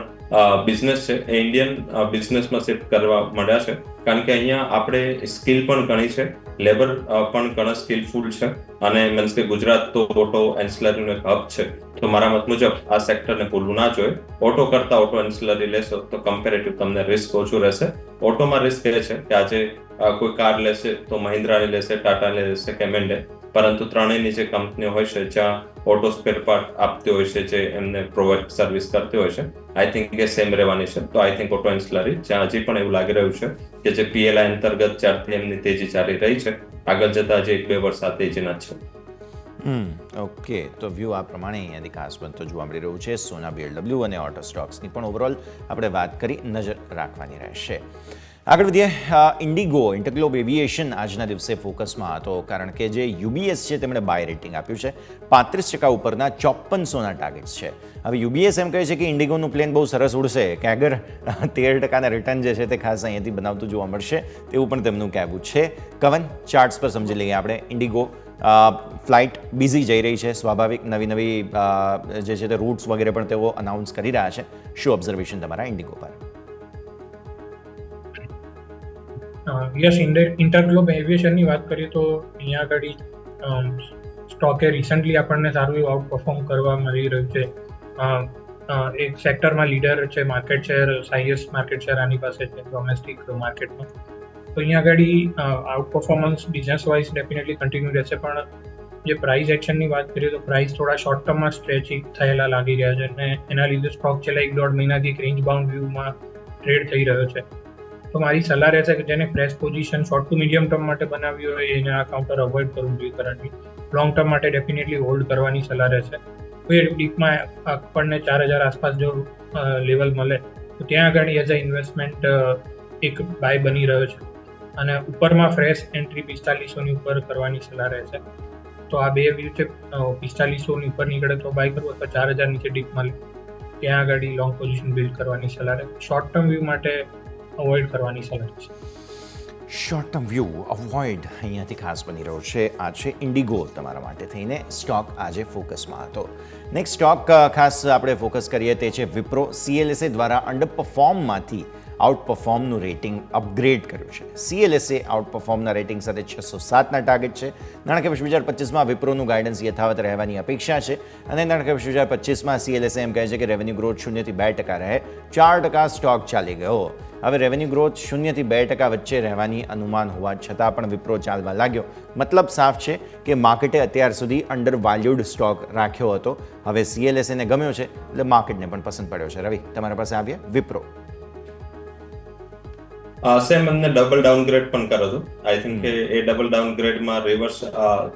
બિઝનેસ છે એ ઇન્ડિયન બિઝનેસમાં શિફ્ટ કરવા માંડ્યા છે. કારણ કે અહીંયા આપણે સ્કિલ પણ ઘણી છે, લેબર પણ ઘણા સ્કિલફુલ છે, અને મીન્સ કે ગુજરાત તો ઓટો એન્સિલરીનો એક હબ છે. તો મારા મત મુજબ આ સેક્ટરને ભૂલવું ના જોઈએ. ઓટો કરતા ઓટો એન્સિલરી લેશો તો કમ્પેરેટિવ તમને રિસ્ક ઓછું રહેશે. ઓટોમાં રિસ્ક એ છે કે આજે કોઈ કાર લેશે તો મહિન્દ્રાની લેશે, ટાટાની લેશે કે મેન્ડે, પરંતુ ત્રણેયની જે કંપનીઓ હોય છે જ્યાં ઓટો સ્પેર પાર્ટ આપતી હોય છે, જે એમને પ્રોવાઈડ સર્વિસ કરતી હોય છે, આઈ થિંક એ સેમ રહેવાની છે. તો આઈ થિંક ઓટો એન્સિલરી જ્યાં હજી પણ એવું લાગી રહ્યું છે કે જે PLI અંતર્ગત જ્યારથી એમની તેજી ચાલી રહી છે, આગળ જતા હજી 1-2 વર્ષ આ તેજીના છે. ઓકે, તો વ્યૂ આ પ્રમાણે અહીંયાથી ખાસ બનતો જોવા મળી રહ્યું છે. સોના BLW અને ઓટો સ્ટોક્સની પણ ઓવરઓલ આપણે વાત કરી, નજર રાખવાની રહેશે. આગળ વધીએ. ઇન્ડિગો ઇન્ટરગ્લોબ એવિએશન આજના દિવસે ફોકસમાં હતો, કારણ કે જે UBS છે તેમણે બાય રેટિંગ આપ્યું છે. 35% ઉપરના 5400ના ટાર્ગેટ્સ છે. હવે UBS એમ કહે છે કે ઇન્ડિગોનું પ્લેન બહુ સરસ ઉડશે, કે આગળ 13%ના રિટર્ન જે છે તે ખાસ અહીંયાથી બનાવતું જોવા મળશે, તેવું પણ તેમનું કહેવું છે. કવન, ચાર્ટ્સ પર સમજી લઈએ આપણે. ઇન્ડિગો ફ્લાઇટ બિઝી જઈ રહી છે, સ્વાભાવિક. નવી જે છે તે રૂટ્સ વગેરે પણ તેઓ અનાઉન્સ કરી રહ્યા છે. શું ઓબ્ઝર્વેશન તમારા ઇન્ડિગો પર? યસ, ઇન્ટરગ્લોબ એવિએશનની વાત કરીએ તો અહીંયા આગળ સ્ટોકે રિસન્ટલી આપણને સારું એવું આઉટ પરફોર્મ કરવા મળી રહ્યું છે. એક સેક્ટરમાં લીડર છે, market share, highest market share આની પાસે છે ડોમેસ્ટિક માર્કેટમાં. તો અહીંયા આગળ out performance business wise definitely continue રહેશે. પણ જે પ્રાઇસ એક્શનની વાત કરીએ તો પ્રાઇસ થોડા શોર્ટ ટર્મમાં સ્ટ્રેચિંગ થયેલા લાગી રહ્યા છે, અને એના લીધે સ્ટોક છેલ્લા 1-1.5 મહિનાથી એક રેન્જ બાઉન્ડ વ્યૂમાં ટ્રેડ થઈ રહ્યો છે. તો મારી સલાહ રહેશે કે જેને fresh position short to medium term માટે બનાવી હોય એને આ કાઉન્ટર અવોઇડ કરવું જોઈએ કરંટલી. લોંગ ટર્મ માટે ડેફિનેટલી હોલ્ડ કરવાની સલાહ રહેશે. કોઈ ડીપમાં આપણને 4000 આસપાસ જો લેવલ મળે તો ત્યાં આગળ એઝ અ ઇન્વેસ્ટમેન્ટ એક બાય બની રહ્યો છે, અને ઉપરમાં ફ્રેશ એન્ટ્રી 4500ની ઉપર કરવાની સલાહ રહેશે. તો આ બે વ્યૂ છે. 4500ની ઉપર નીકળે તો બાય કરવું, અથવા 4000 નીચે ડીપ મળે ત્યાં આગળ લોંગ પોઝિશન બિલ્ડ કરવાની સલાહ રહે. શોર્ટ ટર્મ વ્યૂ માટે અવોઇડ કરવાની સલાહ છે. શોર્ટ ટર્મ વ્યૂ અવોઇડ અહીંયાથી ખાસ બની રહ્યો છે. આ છે ઇન્ડિગો તમારા માટે થઈને સ્ટોક આજે ફોકસમાં હતો. નેક્સ્ટ સ્ટોક ખાસ આપણે ફોકસ કરીએ તે છે વિપ્રો. CLSA દ્વારા અંડર પરફોર્મમાંથી આઉટ પરફોર્મનું રેટિંગ અપગ્રેડ કર્યું છે. CLSA આઉટ પરફોર્મના રેટિંગ સાથે 607ના ટાર્ગેટ છે. નાણાકીય વર્ષ 2025માં વિપ્રોનું ગાઈડન્સ યથાવત રહેવાની અપેક્ષા છે, અને નાણાકીય વર્ષ 2025માં CLSA એમ કહે છે કે રેવન્યુ ગ્રોથ 0-2% રહે. 4% સ્ટોક ચાલી ગયો. હવે રેવન્યુ ગ્રોથ 0-2% વચ્ચે રહેવાની અનુમાન હોવા છતાં પણ વિપ્રો ચાલવા લાગ્યો. મતલબ સાફ છે કે માર્કેટે અત્યાર સુધી અંડર વેલ્યુડ સ્ટોક રાખ્યો હતો. હવે CLSAને ગમ્યો છે, એટલે માર્કેટને પણ પસંદ પડ્યો છે. રવિ, તમારા પાસે આવીએ. વિપ્રો સેમ એમને ડબલ ડાઉનગ્રેડ પણ કર્યો હતો. આઈ થિંક કે એ ડબલ ડાઉનગ્રેડમાં રિવર્સ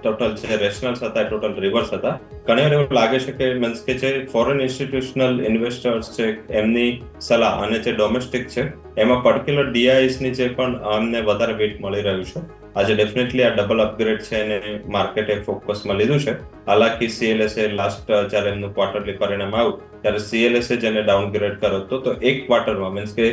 ટોટલ જે રેશનલ્સ હતા એ ટોટલ રિવર્સ હતા. ઘણી વાર એવું લાગે છે કે મીન્સ કે જે ફોરેન ઇન્સ્ટિટ્યુશનલ ઇન્વેસ્ટર્સ છે એમની સલાહ અને જે ડોમેસ્ટિક છે એમાં પર્ટિક્યુલર DISની જે પણ અમને વધારે વેટ મળી રહ્યું છે. આજે ડેફિનેટલી આ ડબલ અપગ્રેડ છે એને માર્કેટે ફોકસમાં લીધું છે. હાલાકી CLSA લાસ્ટ જ્યારે એમનું ક્વાર્ટરલી પરિણામ આવ્યું ત્યારે CLSA જેને ડાઉનગ્રેડ કર્યો હતો, તો એક ક્વાર્ટરમાં મીન્સ કે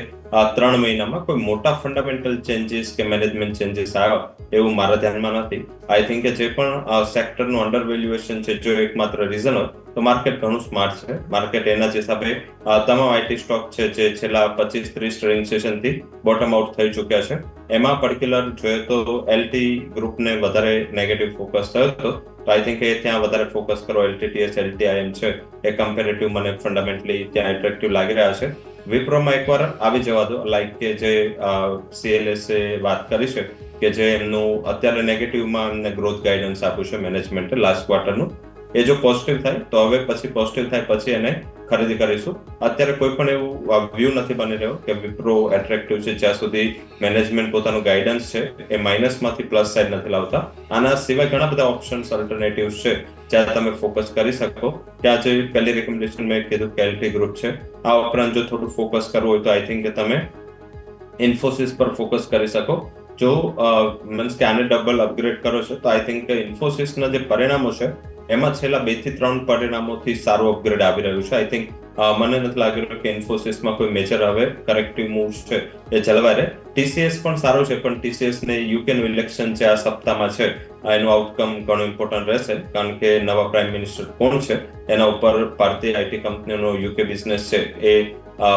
3 મહિનામાં કોઈ મોટા ફંડામેન્ટલ ચેન્જીસ કે મેનેજમેન્ટ ચેન્જીસ આવ્યા એવું મારા ધ્યાનમાં નથી. આઈ થિંક કે જે પણ સેક્ટરનું અંડર વેલ્યુએશન છે જો એકમાત્ર રીઝન હોય તો માર્કેટ ઘણું સ્માર્ટ છે. માર્કેટ એના જ હિસાબે તમામ IT સ્ટોક છે જે છેલ્લા 25-30 ટ્રેડિંગ સેશનથી બોટમ આઉટ થઈ ચૂક્યા છે. એમાં પર્ટિક્યુલર જોઈએ તો LT ગ્રુપને વધારે નેગેટિવ ફોકસ થયો હતો, તો આઈ થિંક એ ત્યાં વધારે ફોકસ કરો. LTTS LTIM છે એ કમ્પેરેટિવ મને ફંડામેન્ટલી ત્યાં એટ્રેક્ટિવ લાગી રહ્યા છે. વિપ્રોમાં એકવાર આવી જવા દો, લાઈક કે જે CLS વાત કરી છે કે જે એમનું અત્યારે નેગેટિવમાં એમને ગ્રોથ ગાઈડન્સ આપ્યું છે મેનેજમેન્ટે લાસ્ટ ક્વાર્ટરનું, એ જો પોઝિટિવ થાય તો હવે પછી પોઝિટિવ થાય પછી એને ખરીદી કરીશું. અત્યારે કોઈ પણ એવું વ્યૂ નથી બની રહ્યો કે વિપ્રો એટ્રેક્ટિવ છે જ્યાં સુધી મેનેજમેન્ટ પોતાનું ગાઈડન્સ છે એ માઇનસમાંથી પ્લસ સાઈડ નથી લાવતા. આના સિવાય ઘણા બધા ઓપ્શન્સ અલ્ટરનેટિવ્સ છે જ્યાં તમે ફોકસ કરી શકો. ત્યાં જે પહેલી રેકમેન્ડેશન મેં કીધું કે LT ગ્રુપ છે. આ ઉપરાંત જો થોડું ફોકસ કરવું હોય તો આઈ થિંક કે તમે ઇન્ફોસિસ પર ફોકસ કરી શકો. જો મીન્સ કે આને ડબલ અપગ્રેડ કરો છો તો આઈ થિંક કે ઇન્ફોસિસના જે પરિણામો છે એમાં છેલ્લા 2 થી 3 પરિણામોથી સારું અપગ્રેડ આવી રહ્યું છે. આઈ થિંક મને નથી લાગી રહ્યું કે ઇન્ફોસિસમાં કોઈ મેજર હવે કરેક્ટિવ મૂવ્સ છે એ જળવાય રહે. TCS પણ સારું છે, પણ TCS ને UK નું ઇલેક્શન છે આ સપ્તાહમાં છે, એનું આઉટકમ ઘણું ઇમ્પોર્ટન્ટ રહેશે કારણ કે નવા પ્રાઇમ મિનિસ્ટર કોણ છે એના ઉપર ભારતીય IT કંપનીનો UK બિઝનેસ છે એ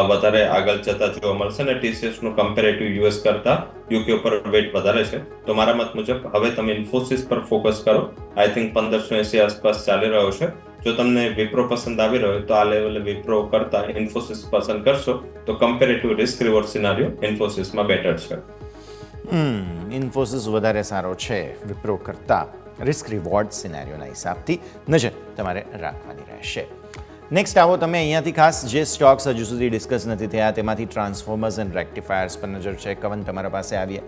વધારે આગળ જતા જોવા મળશે ને TCS નું કમ્પેરેટિવ US કરતા UK ઉપર વેટ વધારે છે. તો મારા મત મુજબ હવે તમે ઇન્ફોસિસ પર ફોકસ કરો. આઈ થિંક 1580 આસપાસ ચાલી રહ્યો છે. જો તમને વિપ્રો પસંદ આવી રહ્યો તો આ લેવલે વિપ્રો કરતા ઇન્ફોસિસ પસંદ કરશો તો કમ્પેરેટિવ રિસ્ક રિવોર્ડ સિનારિયો ઇન્ફોસિસમાં બેટર છે. ઇન્ફોસિસ વધારે સારો છે વિપ્રો કરતા રિસ્ક રિવોર્ડ સિનેરિયોના હિસાબથી નજર તમારે રાખવાની રહેશે. નેક્સ્ટ આવો તમે અહીંયાથી ખાસ જે સ્ટોક્સ હજુ સુધી ડિસ્કસ નથી થયા તેમાંથી ટ્રાન્સફોર્મર્સ એન્ડ રેક્ટિફાયર્સ પર નજર છે. કવન તમારા પાસે આવીએ.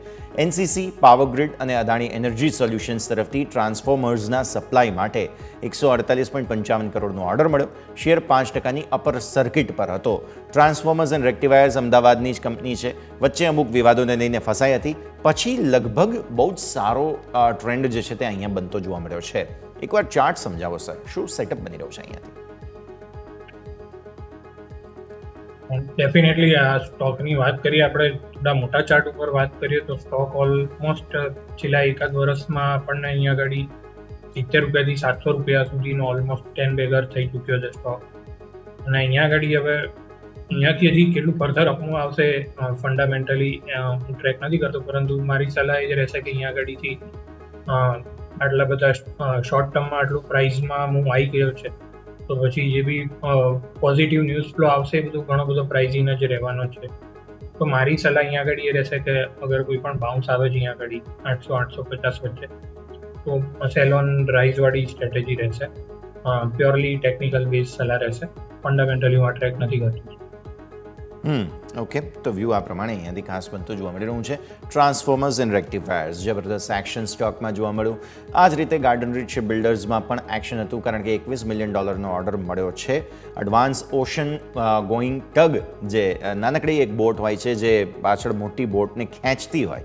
NCC, પાવર ગ્રીડ અને અદાણી એનર્જી સોલ્યુશન્સ તરફથી ટ્રાન્સફોર્મર્સના સપ્લાય માટે 148.55 કરોડનો ઓર્ડર મળ્યો. શેર 5%ની અપર સર્કિટ પર હતો. ટ્રાન્સફોર્મર્સ એન્ડ રેક્ટિફાયર્સ અમદાવાદની જ કંપની છે. વચ્ચે અમુક વિવાદોને લઈને ફસાઈ હતી, પછી લગભગ બહુ જ સારો ટ્રેન્ડ જે છે તે અહીંયા બનતો જોવા મળ્યો છે. એકવાર ચાર્ટ સમજાવો સર, શું સેટઅપ બની રહ્યો છે અહીંયાથી? ડેફિનેટલી આ સ્ટોકની વાત કરીએ આપણે થોડા મોટા ચાર્ટ ઉપર વાત કરીએ તો સ્ટોક ઓલમોસ્ટ છેલ્લા એકાદ વર્ષમાં આપણને અહીંયા આગળ 70 રૂપિયાથી 700 રૂપિયા સુધીનો ઓલમોસ્ટ 10 બેગર થઈ ચૂક્યો છે સ્ટોક. અને અહીંયા આગળ હવે અહીંયાથી હજી કેટલું ફર્ધર અપમૂવ આવશે ફંડામેન્ટલી હું ટ્રેક નથી કરતો, પરંતુ મારી સલાહ એ જ રહેશે કે અહીંયા આગળથી આટલા બધા શોર્ટ ટર્મમાં આટલું પ્રાઇસમાં મૂવ આવી ગયો છે તો પછી જે બી પોઝિટિવ ન્યૂઝ ફ્લો આવશે એ બધું ઘણો બધો પ્રાઇઝિંગ જ રહેવાનો છે. તો મારી સલાહ અહીંયા આગળ એ રહેશે કે અગર કોઈ પણ બાઉન્સ આવે છે અહીંયા આગળ 800-850 વચ્ચે તો સેલ ઓન રાઇઝવાળી સ્ટ્રેટેજી રહેશે. પ્યોરલી ટેકનિકલ બેઝ સલાહ રહેશે. ફંડામેન્ટલી હું આ ટ્રેક નથી કરતો. ઓકે, તો વ્યૂ આ પ્રમાણે અહીંયાથી ખાસ બનતો જોવા મળી રહ્યું છે. ટ્રાન્સફોર્મર્સ એન્ડ રેક્ટિફાયર્સ જબરદસ્ત એક્શન સ્ટોકમાં જોવા મળ્યું. આ જ રીતે ગાર્ડન રીચ બિલ્ડર્સમાં પણ એક્શન હતું કારણ કે $21 મિલિયન ઓર્ડર મળ્યો છે. એડવાન્સ ઓશન ગોઈંગ ટગ જે નાનકડી એક બોટ હોય છે જે પાછળ મોટી બોટને ખેંચતી હોય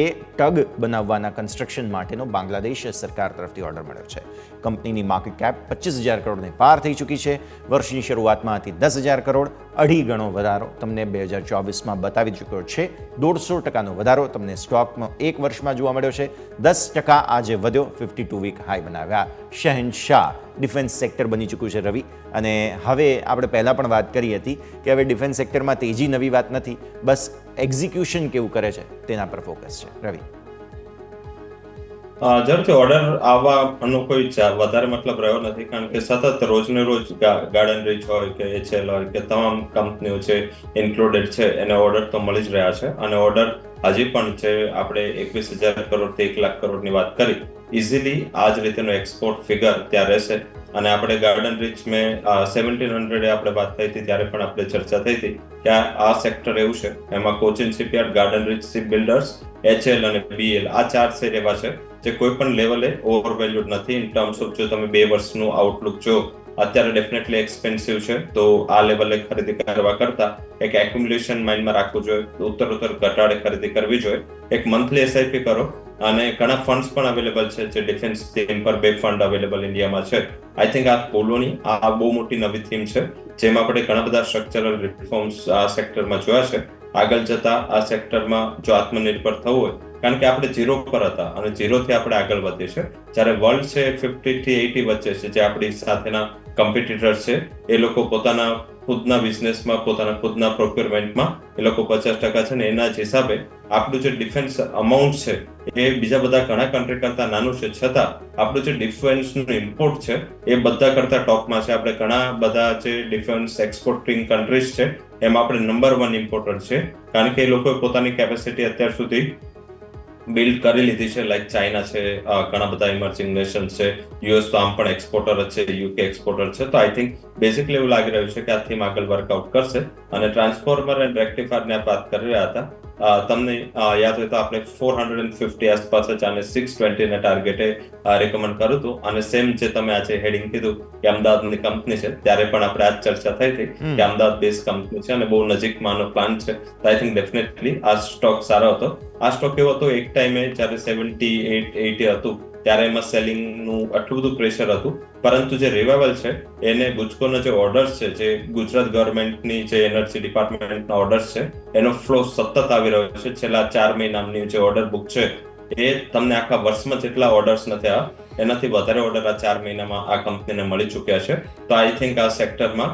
એ ટગ બનાવવાના કન્સ્ટ્રક્શન માટેનો બાંગ્લાદેશ સરકાર તરફથી ઓર્ડર મળ્યો છે. કંપનીની માર્કેટ કેપ 25,000 કરોડને પાર થઈ ચૂકી છે. વર્ષની શરૂઆતમાં હતી 10,000 કરોડ. 2.5 ગણો વધારો તમને 2024માં બતાવી ચૂક્યો છે. 150%નો વધારો તમને સ્ટોકમાં એક વર્ષમાં જોવા મળ્યો છે. 10% આજે વધ્યો, 52 વીક હાઈ બનાવ્યા. શહેનશાહ ડિફેન્સ સેક્ટર બની ચૂક્યું છે રવિ. અને હવે આપણે પહેલાં પણ વાત કરી હતી કે હવે ડિફેન્સ સેક્ટરમાં તેજી નવી વાત નથી, બસ એક્ઝિક્યુશન કેવું કરે છે તેના પર ફોકસ છે. રવિ, જરૂરથી ઓર્ડર આવવાનો કોઈ વધારે મતલબ રહ્યો નથી કારણ કે સતત રોજને રોજ ગાર્ડન રીચ હોય કે HL હોય કે તમામ કંપનીઓ છે ઇન્ક્લુડેડ છે એને ઓર્ડર તો મળી જ રહ્યા છે. અને ઓર્ડર હજી પણ છે આપણે 21,000 કરોડથી 1 લાખ કરોડની વાત કરી, ઇઝીલી આ જ રીતેનો એક્સપોર્ટ ફિગર ત્યાં રહેશે. અને આપણે ગાર્ડન રીચ મેં 1700 આપણે વાત થઈ હતી ત્યારે પણ આપણે ચર્ચા થઈ હતી કે આ સેક્ટર એવું છે એમાં Cochin shipyard, Garden Reach Shipbuilders, HL અને BL આ 4 શેર એવા છે જે કોઈ પણ લેવલે ઓવરવેલ્યુડ નથી. ઇન ટર્મ્સ ઓફ જો તમે 2 વર્ષનું આઉટલુક જો અત્યારે ડેફિનેટલી એક્સપેન્સિવ છે તો આ લેવલે ખરીદી કરવા કરતા એક એક્યુમ્યુલેશન માઇન્ડમાં રાખવું જોઈએ. ઉત્તર ઘટાડે ખરીદી કરવી જોઈએ. એક મંથલી SIP કરો અને ઘણા ફંડ્સ પણ અવેલેબલ છે જે ડિફેન્સ થીમ પર 2 ફંડ અવેલેબલ ઇન્ડિયામાં છે. આઈ થિંક આ પોલોની આ બહુ મોટી નવી થીમ છે જેમાં આપણે ઘણા બધા સ્ટ્રક્ચરલ રિફોર્મ્સ આ સેક્ટરમાં જોયા છે. આગળ જતા આ સેક્ટરમાં જો આત્મનિર્ભર થવું હોય કારણ કે આપણે 0 પર હતા અને 0 થી આપણે આગળ વધીએ છે. જ્યારે વર્લ્ડ છે 50 થી 80 વચ્ચે છે જે આપણી સાથેના કોમ્પિટિટર્સ છે એ લોકો પોતાના ખુદના બિઝનેસમાં પોતાના ખુદના પ્રોક્યોરમેન્ટમાં એ લોકો 50% છે ને એના જ હિસાબે આપણું જે ડિફેન્સ અમાઉન્ટ છે એ બીજા બધા ઘણા કન્ટ્રી કરતા નાનું છે, છતાં આપણું જે ડિફેન્સનું ઇમ્પોર્ટ છે એ બધા કરતા ટોપમાં છે. આપણે ઘણા બધા જે ડિફેન્સ એક્સપોર્ટિંગ કન્ટ્રીઝ છે એમાં આપણે નંબર 1 ઇમ્પોર્ટર છે, કારણ કે એ લોકોએ પોતાની કેપેસિટી અત્યાર સુધી બિલ્ડ કરી લીધી છે. લાઈક ચાઇના છે, ઘણા બધા ઇમર્જિંગ નેશન્સ છે, યુએસ તો આમ પણ એક્સપોર્ટર જ છે, યુકે એક્સપોર્ટર છે. તો આઈ થિંક બેઝિકલી એવું લાગી રહ્યું છે કે આ થીમ આગળ વર્કઆઉટ કરશે. અને ટ્રાન્સફોર્મર એન્ડ રેક્ટિફાયરની આપ વાત કરી રહ્યા હતા, તમને યાદ હોય તો આપણે 450 આસપાસ જ અને 620 ના ટાર્ગેટે રેકમેન્ડ કર્યું હતું. અને સેમ જે તમે આજે હેડિંગ કીધું કે અમદાવાદની કંપની છે, ત્યારે પણ આપણે આ ચર્ચા થઈ હતી કે અમદાવાદ બેઝ કંપની છે અને બહુ નજીકમાંનો પ્લાન છે. તો આઈ થિંક ડેફિનેટલી આ સ્ટોક સારો હતો. આ સ્ટોક એવો હતો એક ટાઈમે જ્યારે 78-80 હતું ત્યારે એમાં સેલિંગનું આટલું બધું પ્રેશર હતું, પરંતુ જે રિવાઇવલ છે એને ગુજકોના જે ઓર્ડર્સ છે, જે ગુજરાત ગવર્મેન્ટની જે એનર્જી ડિપાર્ટમેન્ટના ઓર્ડર્સ છે એનો ફ્લો સતત આવી રહ્યો છે. છેલ્લા 4 મહિનાની જે ઓર્ડર બુક છે એ તમને આખા વર્ષમાં જેટલા ઓર્ડર્સ નથી આવ્યા એનાથી વધારે ઓર્ડર આ 4 મહિનામાં આ કંપનીને મળી ચૂક્યા છે. તો આઈ થિંક આ સેક્ટરમાં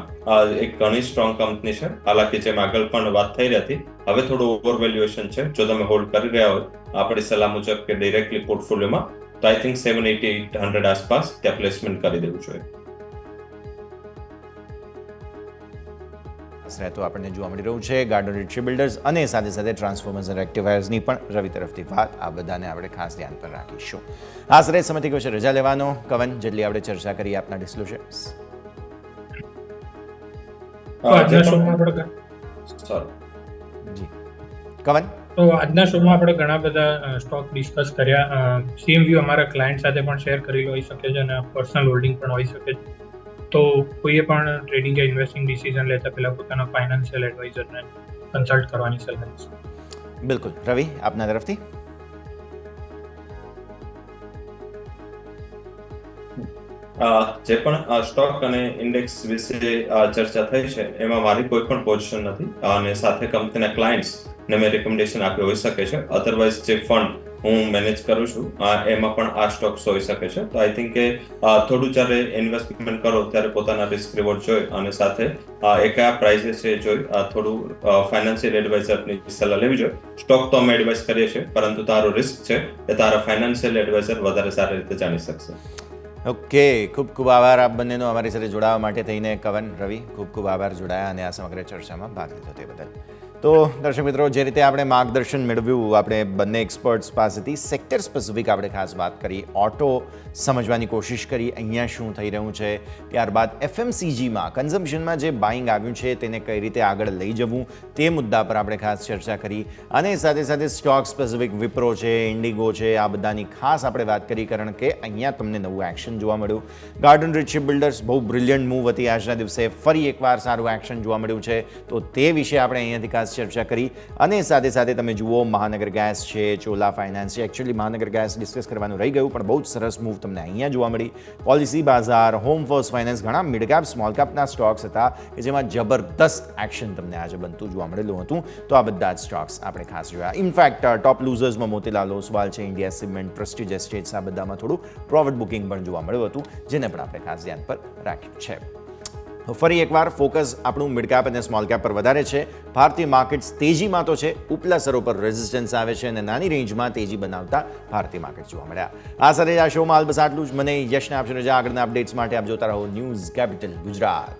એક ઘણી સ્ટ્રોંગ કંપની છે. હાલાકી જેમ આગળ પણ વાત થઈ રહી હતી, હવે થોડું ઓવર વેલ્યુએશન છે. જો તમે હોલ્ડ કરી રહ્યા હોય આપણી સલાહ મુજબ કે ડિરેક્ટલી પોર્ટફોલિયોમાં, તો આઈ થિંક 780-800 આસપાસ ત્યાં પ્લેસમેન્ટ કરી દેવું જોઈએ. રહેતો આપણને જોવા મળી રહ્યું છે ગાર્ડન રિટ્રી બિલ્ડર્સ અને સાથે સાથે ટ્રાન્સફોર્મર્સ અને રેક્ટિફાયર્સની પણ રવિ તરફથી વાત. આ બધાને આપણે ખાસ ધ્યાન પર રાખીશું. આશરે સમયથી કહ્યું છે રજા લેવાનો. કવન, જેટલી આપણે ચર્ચા કરી આપના ડિસ્ક્લોઝર્સ. આજના શોમાં આપણે જી કવન, તો આજના શોમાં આપણે ઘણા બધા સ્ટોક ડિસ્કસ કર્યા. સેમ વ્યૂ અમારા ક્લાયન્ટ સાથે પણ શેર કરેલો હોઈ શકે છે અને પર્સનલ હોલ્ડિંગ પણ હોઈ શકે છે. તો કોઈએ પણ ટ્રેડિંગ કે ઇન્વેસ્ટિંગ ડિસિઝન લેતા પહેલા પોતાના ફાઇનાન્શિયલ એડવાઇઝરને કન્સલ્ટ કરવાની સલાહ છે. બિલકુલ. રવિ, આપના તરફથી. જે પણ સ્ટોક અને ઇન્ડેક્સ વિશે ચર્ચા થઈ છે એમાં મારી કોઈ પણ પોઝિશન નથી અને સાથે કંપનીના ક્લાયન્ટ્સ ને મેં રિકમેન્ડેશન આપ્યું હોઈ શકે છે. અધરવાઇઝ જે ફંડ હું મેનેજ કરું છું એમાં પણ આ સ્ટોક્સ હોઈ શકે છે. તો આઈ થિંક કે થોડું જ્યારે ઇન્વેસ્ટમેન્ટ કરો ત્યારે પોતાના રિસ્ક રિવોર્ડ જોઈ અને સાથે એ કયા પ્રાઇઝેસ છે જોઈ થોડું ફાઇનાન્શિયલ એડવાઇઝરની સલાહ લેવી જોઈએ. સ્ટોક તો અમે એડવાઇઝ કરીએ છીએ, પરંતુ તારો રિસ્ક છે એ તારા ફાઇનાન્શિયલ એડવાઇઝર વધારે સારી રીતે જાણી શકશે. ઓકે, ખૂબ ખૂબ આભાર આપ બંનેનો અમારી સાથે જોડાવા માટે થઈને. કવન, રવિ, ખૂબ ખૂબ આભાર જોડાયા અને આ સમગ્ર ચર્ચામાં ભાગ લીધો તે બદલ. તો દર્શક મિત્રો, જે રીતે આપણે માર્ગદર્શન મેળવ્યું આપણે બંને એક્સપર્ટ્સ પાસેથી, સેક્ટર સ્પેસિફિક આપણે ખાસ વાત કરી, ઓટો સમજવાની કોશિશ કરી અહીંયા શું થઈ રહ્યું છે, ત્યારબાદ એફએમસીજીમાં કન્ઝમ્પશનમાં જે બાઇંગ આવ્યું છે તેને કઈ રીતે આગળ લઈ જવું તે મુદ્દા પર આપણે ખાસ ચર્ચા કરી અને સાથે સાથે સ્ટોક સ્પેસિફિક વિપ્રો છે, ઇન્ડિગો છે, આ બધાની ખાસ આપણે વાત કરી, કારણ કે અહીંયા તમને નવું એક્શન જોવા મળ્યું. ગાર્ડન રિટ્રી બિલ્ડર્સ બહુ બ્રિલિયન્ટ મૂવ હતી આજના દિવસે, ફરી એકવાર સારું એક્શન જોવા મળ્યું છે. તો તે વિશે આપણે અહીંયાથી ખાસ ચર્ચા કરી અને સાથે સાથે તમે જુઓ મહાનગર ગેસ છે, ચોલા ફાઇનાન્સ છે. એકચ્યુઅલી મહાનગર ગેસ ડિસ્કસ કરવાનું રહી ગયું, પણ બહુ જ સરસ મૂવ તમને અહીંયા જોવા મળી. પોલિસી બાઝાર, હોમ ફર્સ્ટ ફાઇનાન્સ, ઘણા મિડ કેપ સ્મોલ કેપના સ્ટોક્સ હતા કે જેમાં જબરદસ્ત એક્શન તમને આજે બનતું જોવા મળેલું હતું. તો આ બધા જ સ્ટોક્સ આપણે ખાસ જોયા. ઇનફેક્ટ ટોપ લૂઝર્સમાં મોતીલાલ ઓસવાલ છે, ઇન્ડિયા સિમેન્ટ, પ્રેસ્ટીજ એસ્ટેટ્સ, આ બધામાં થોડું પ્રોફિટ બુકિંગ પણ જોવા મળ્યું હતું, જેને પણ આપણે ખાસ ધ્યાન પર રાખ્યું છે. ફરી એકવાર ફોકસ આપણું મિડ કેપ અને સ્મોલ કેપ પર વધારે છે. ભારતીય માર્કેટ્સ તેજીમાં તો છે, ઉપલા સ્તરો પર રેઝિસ્ટન્સ આવે છે અને નાની રેન્જમાં તેજી બનાવતા ભારતીય માર્કેટ જોવા મળ્યા. આ સાથે આ શોમાં હાલ બસ આટલું જ. મને યશને આપશો રજા. આગળના અપડેટ્સ માટે આપ જોતા રહો ન્યૂઝ કેપિટલ ગુજરાત.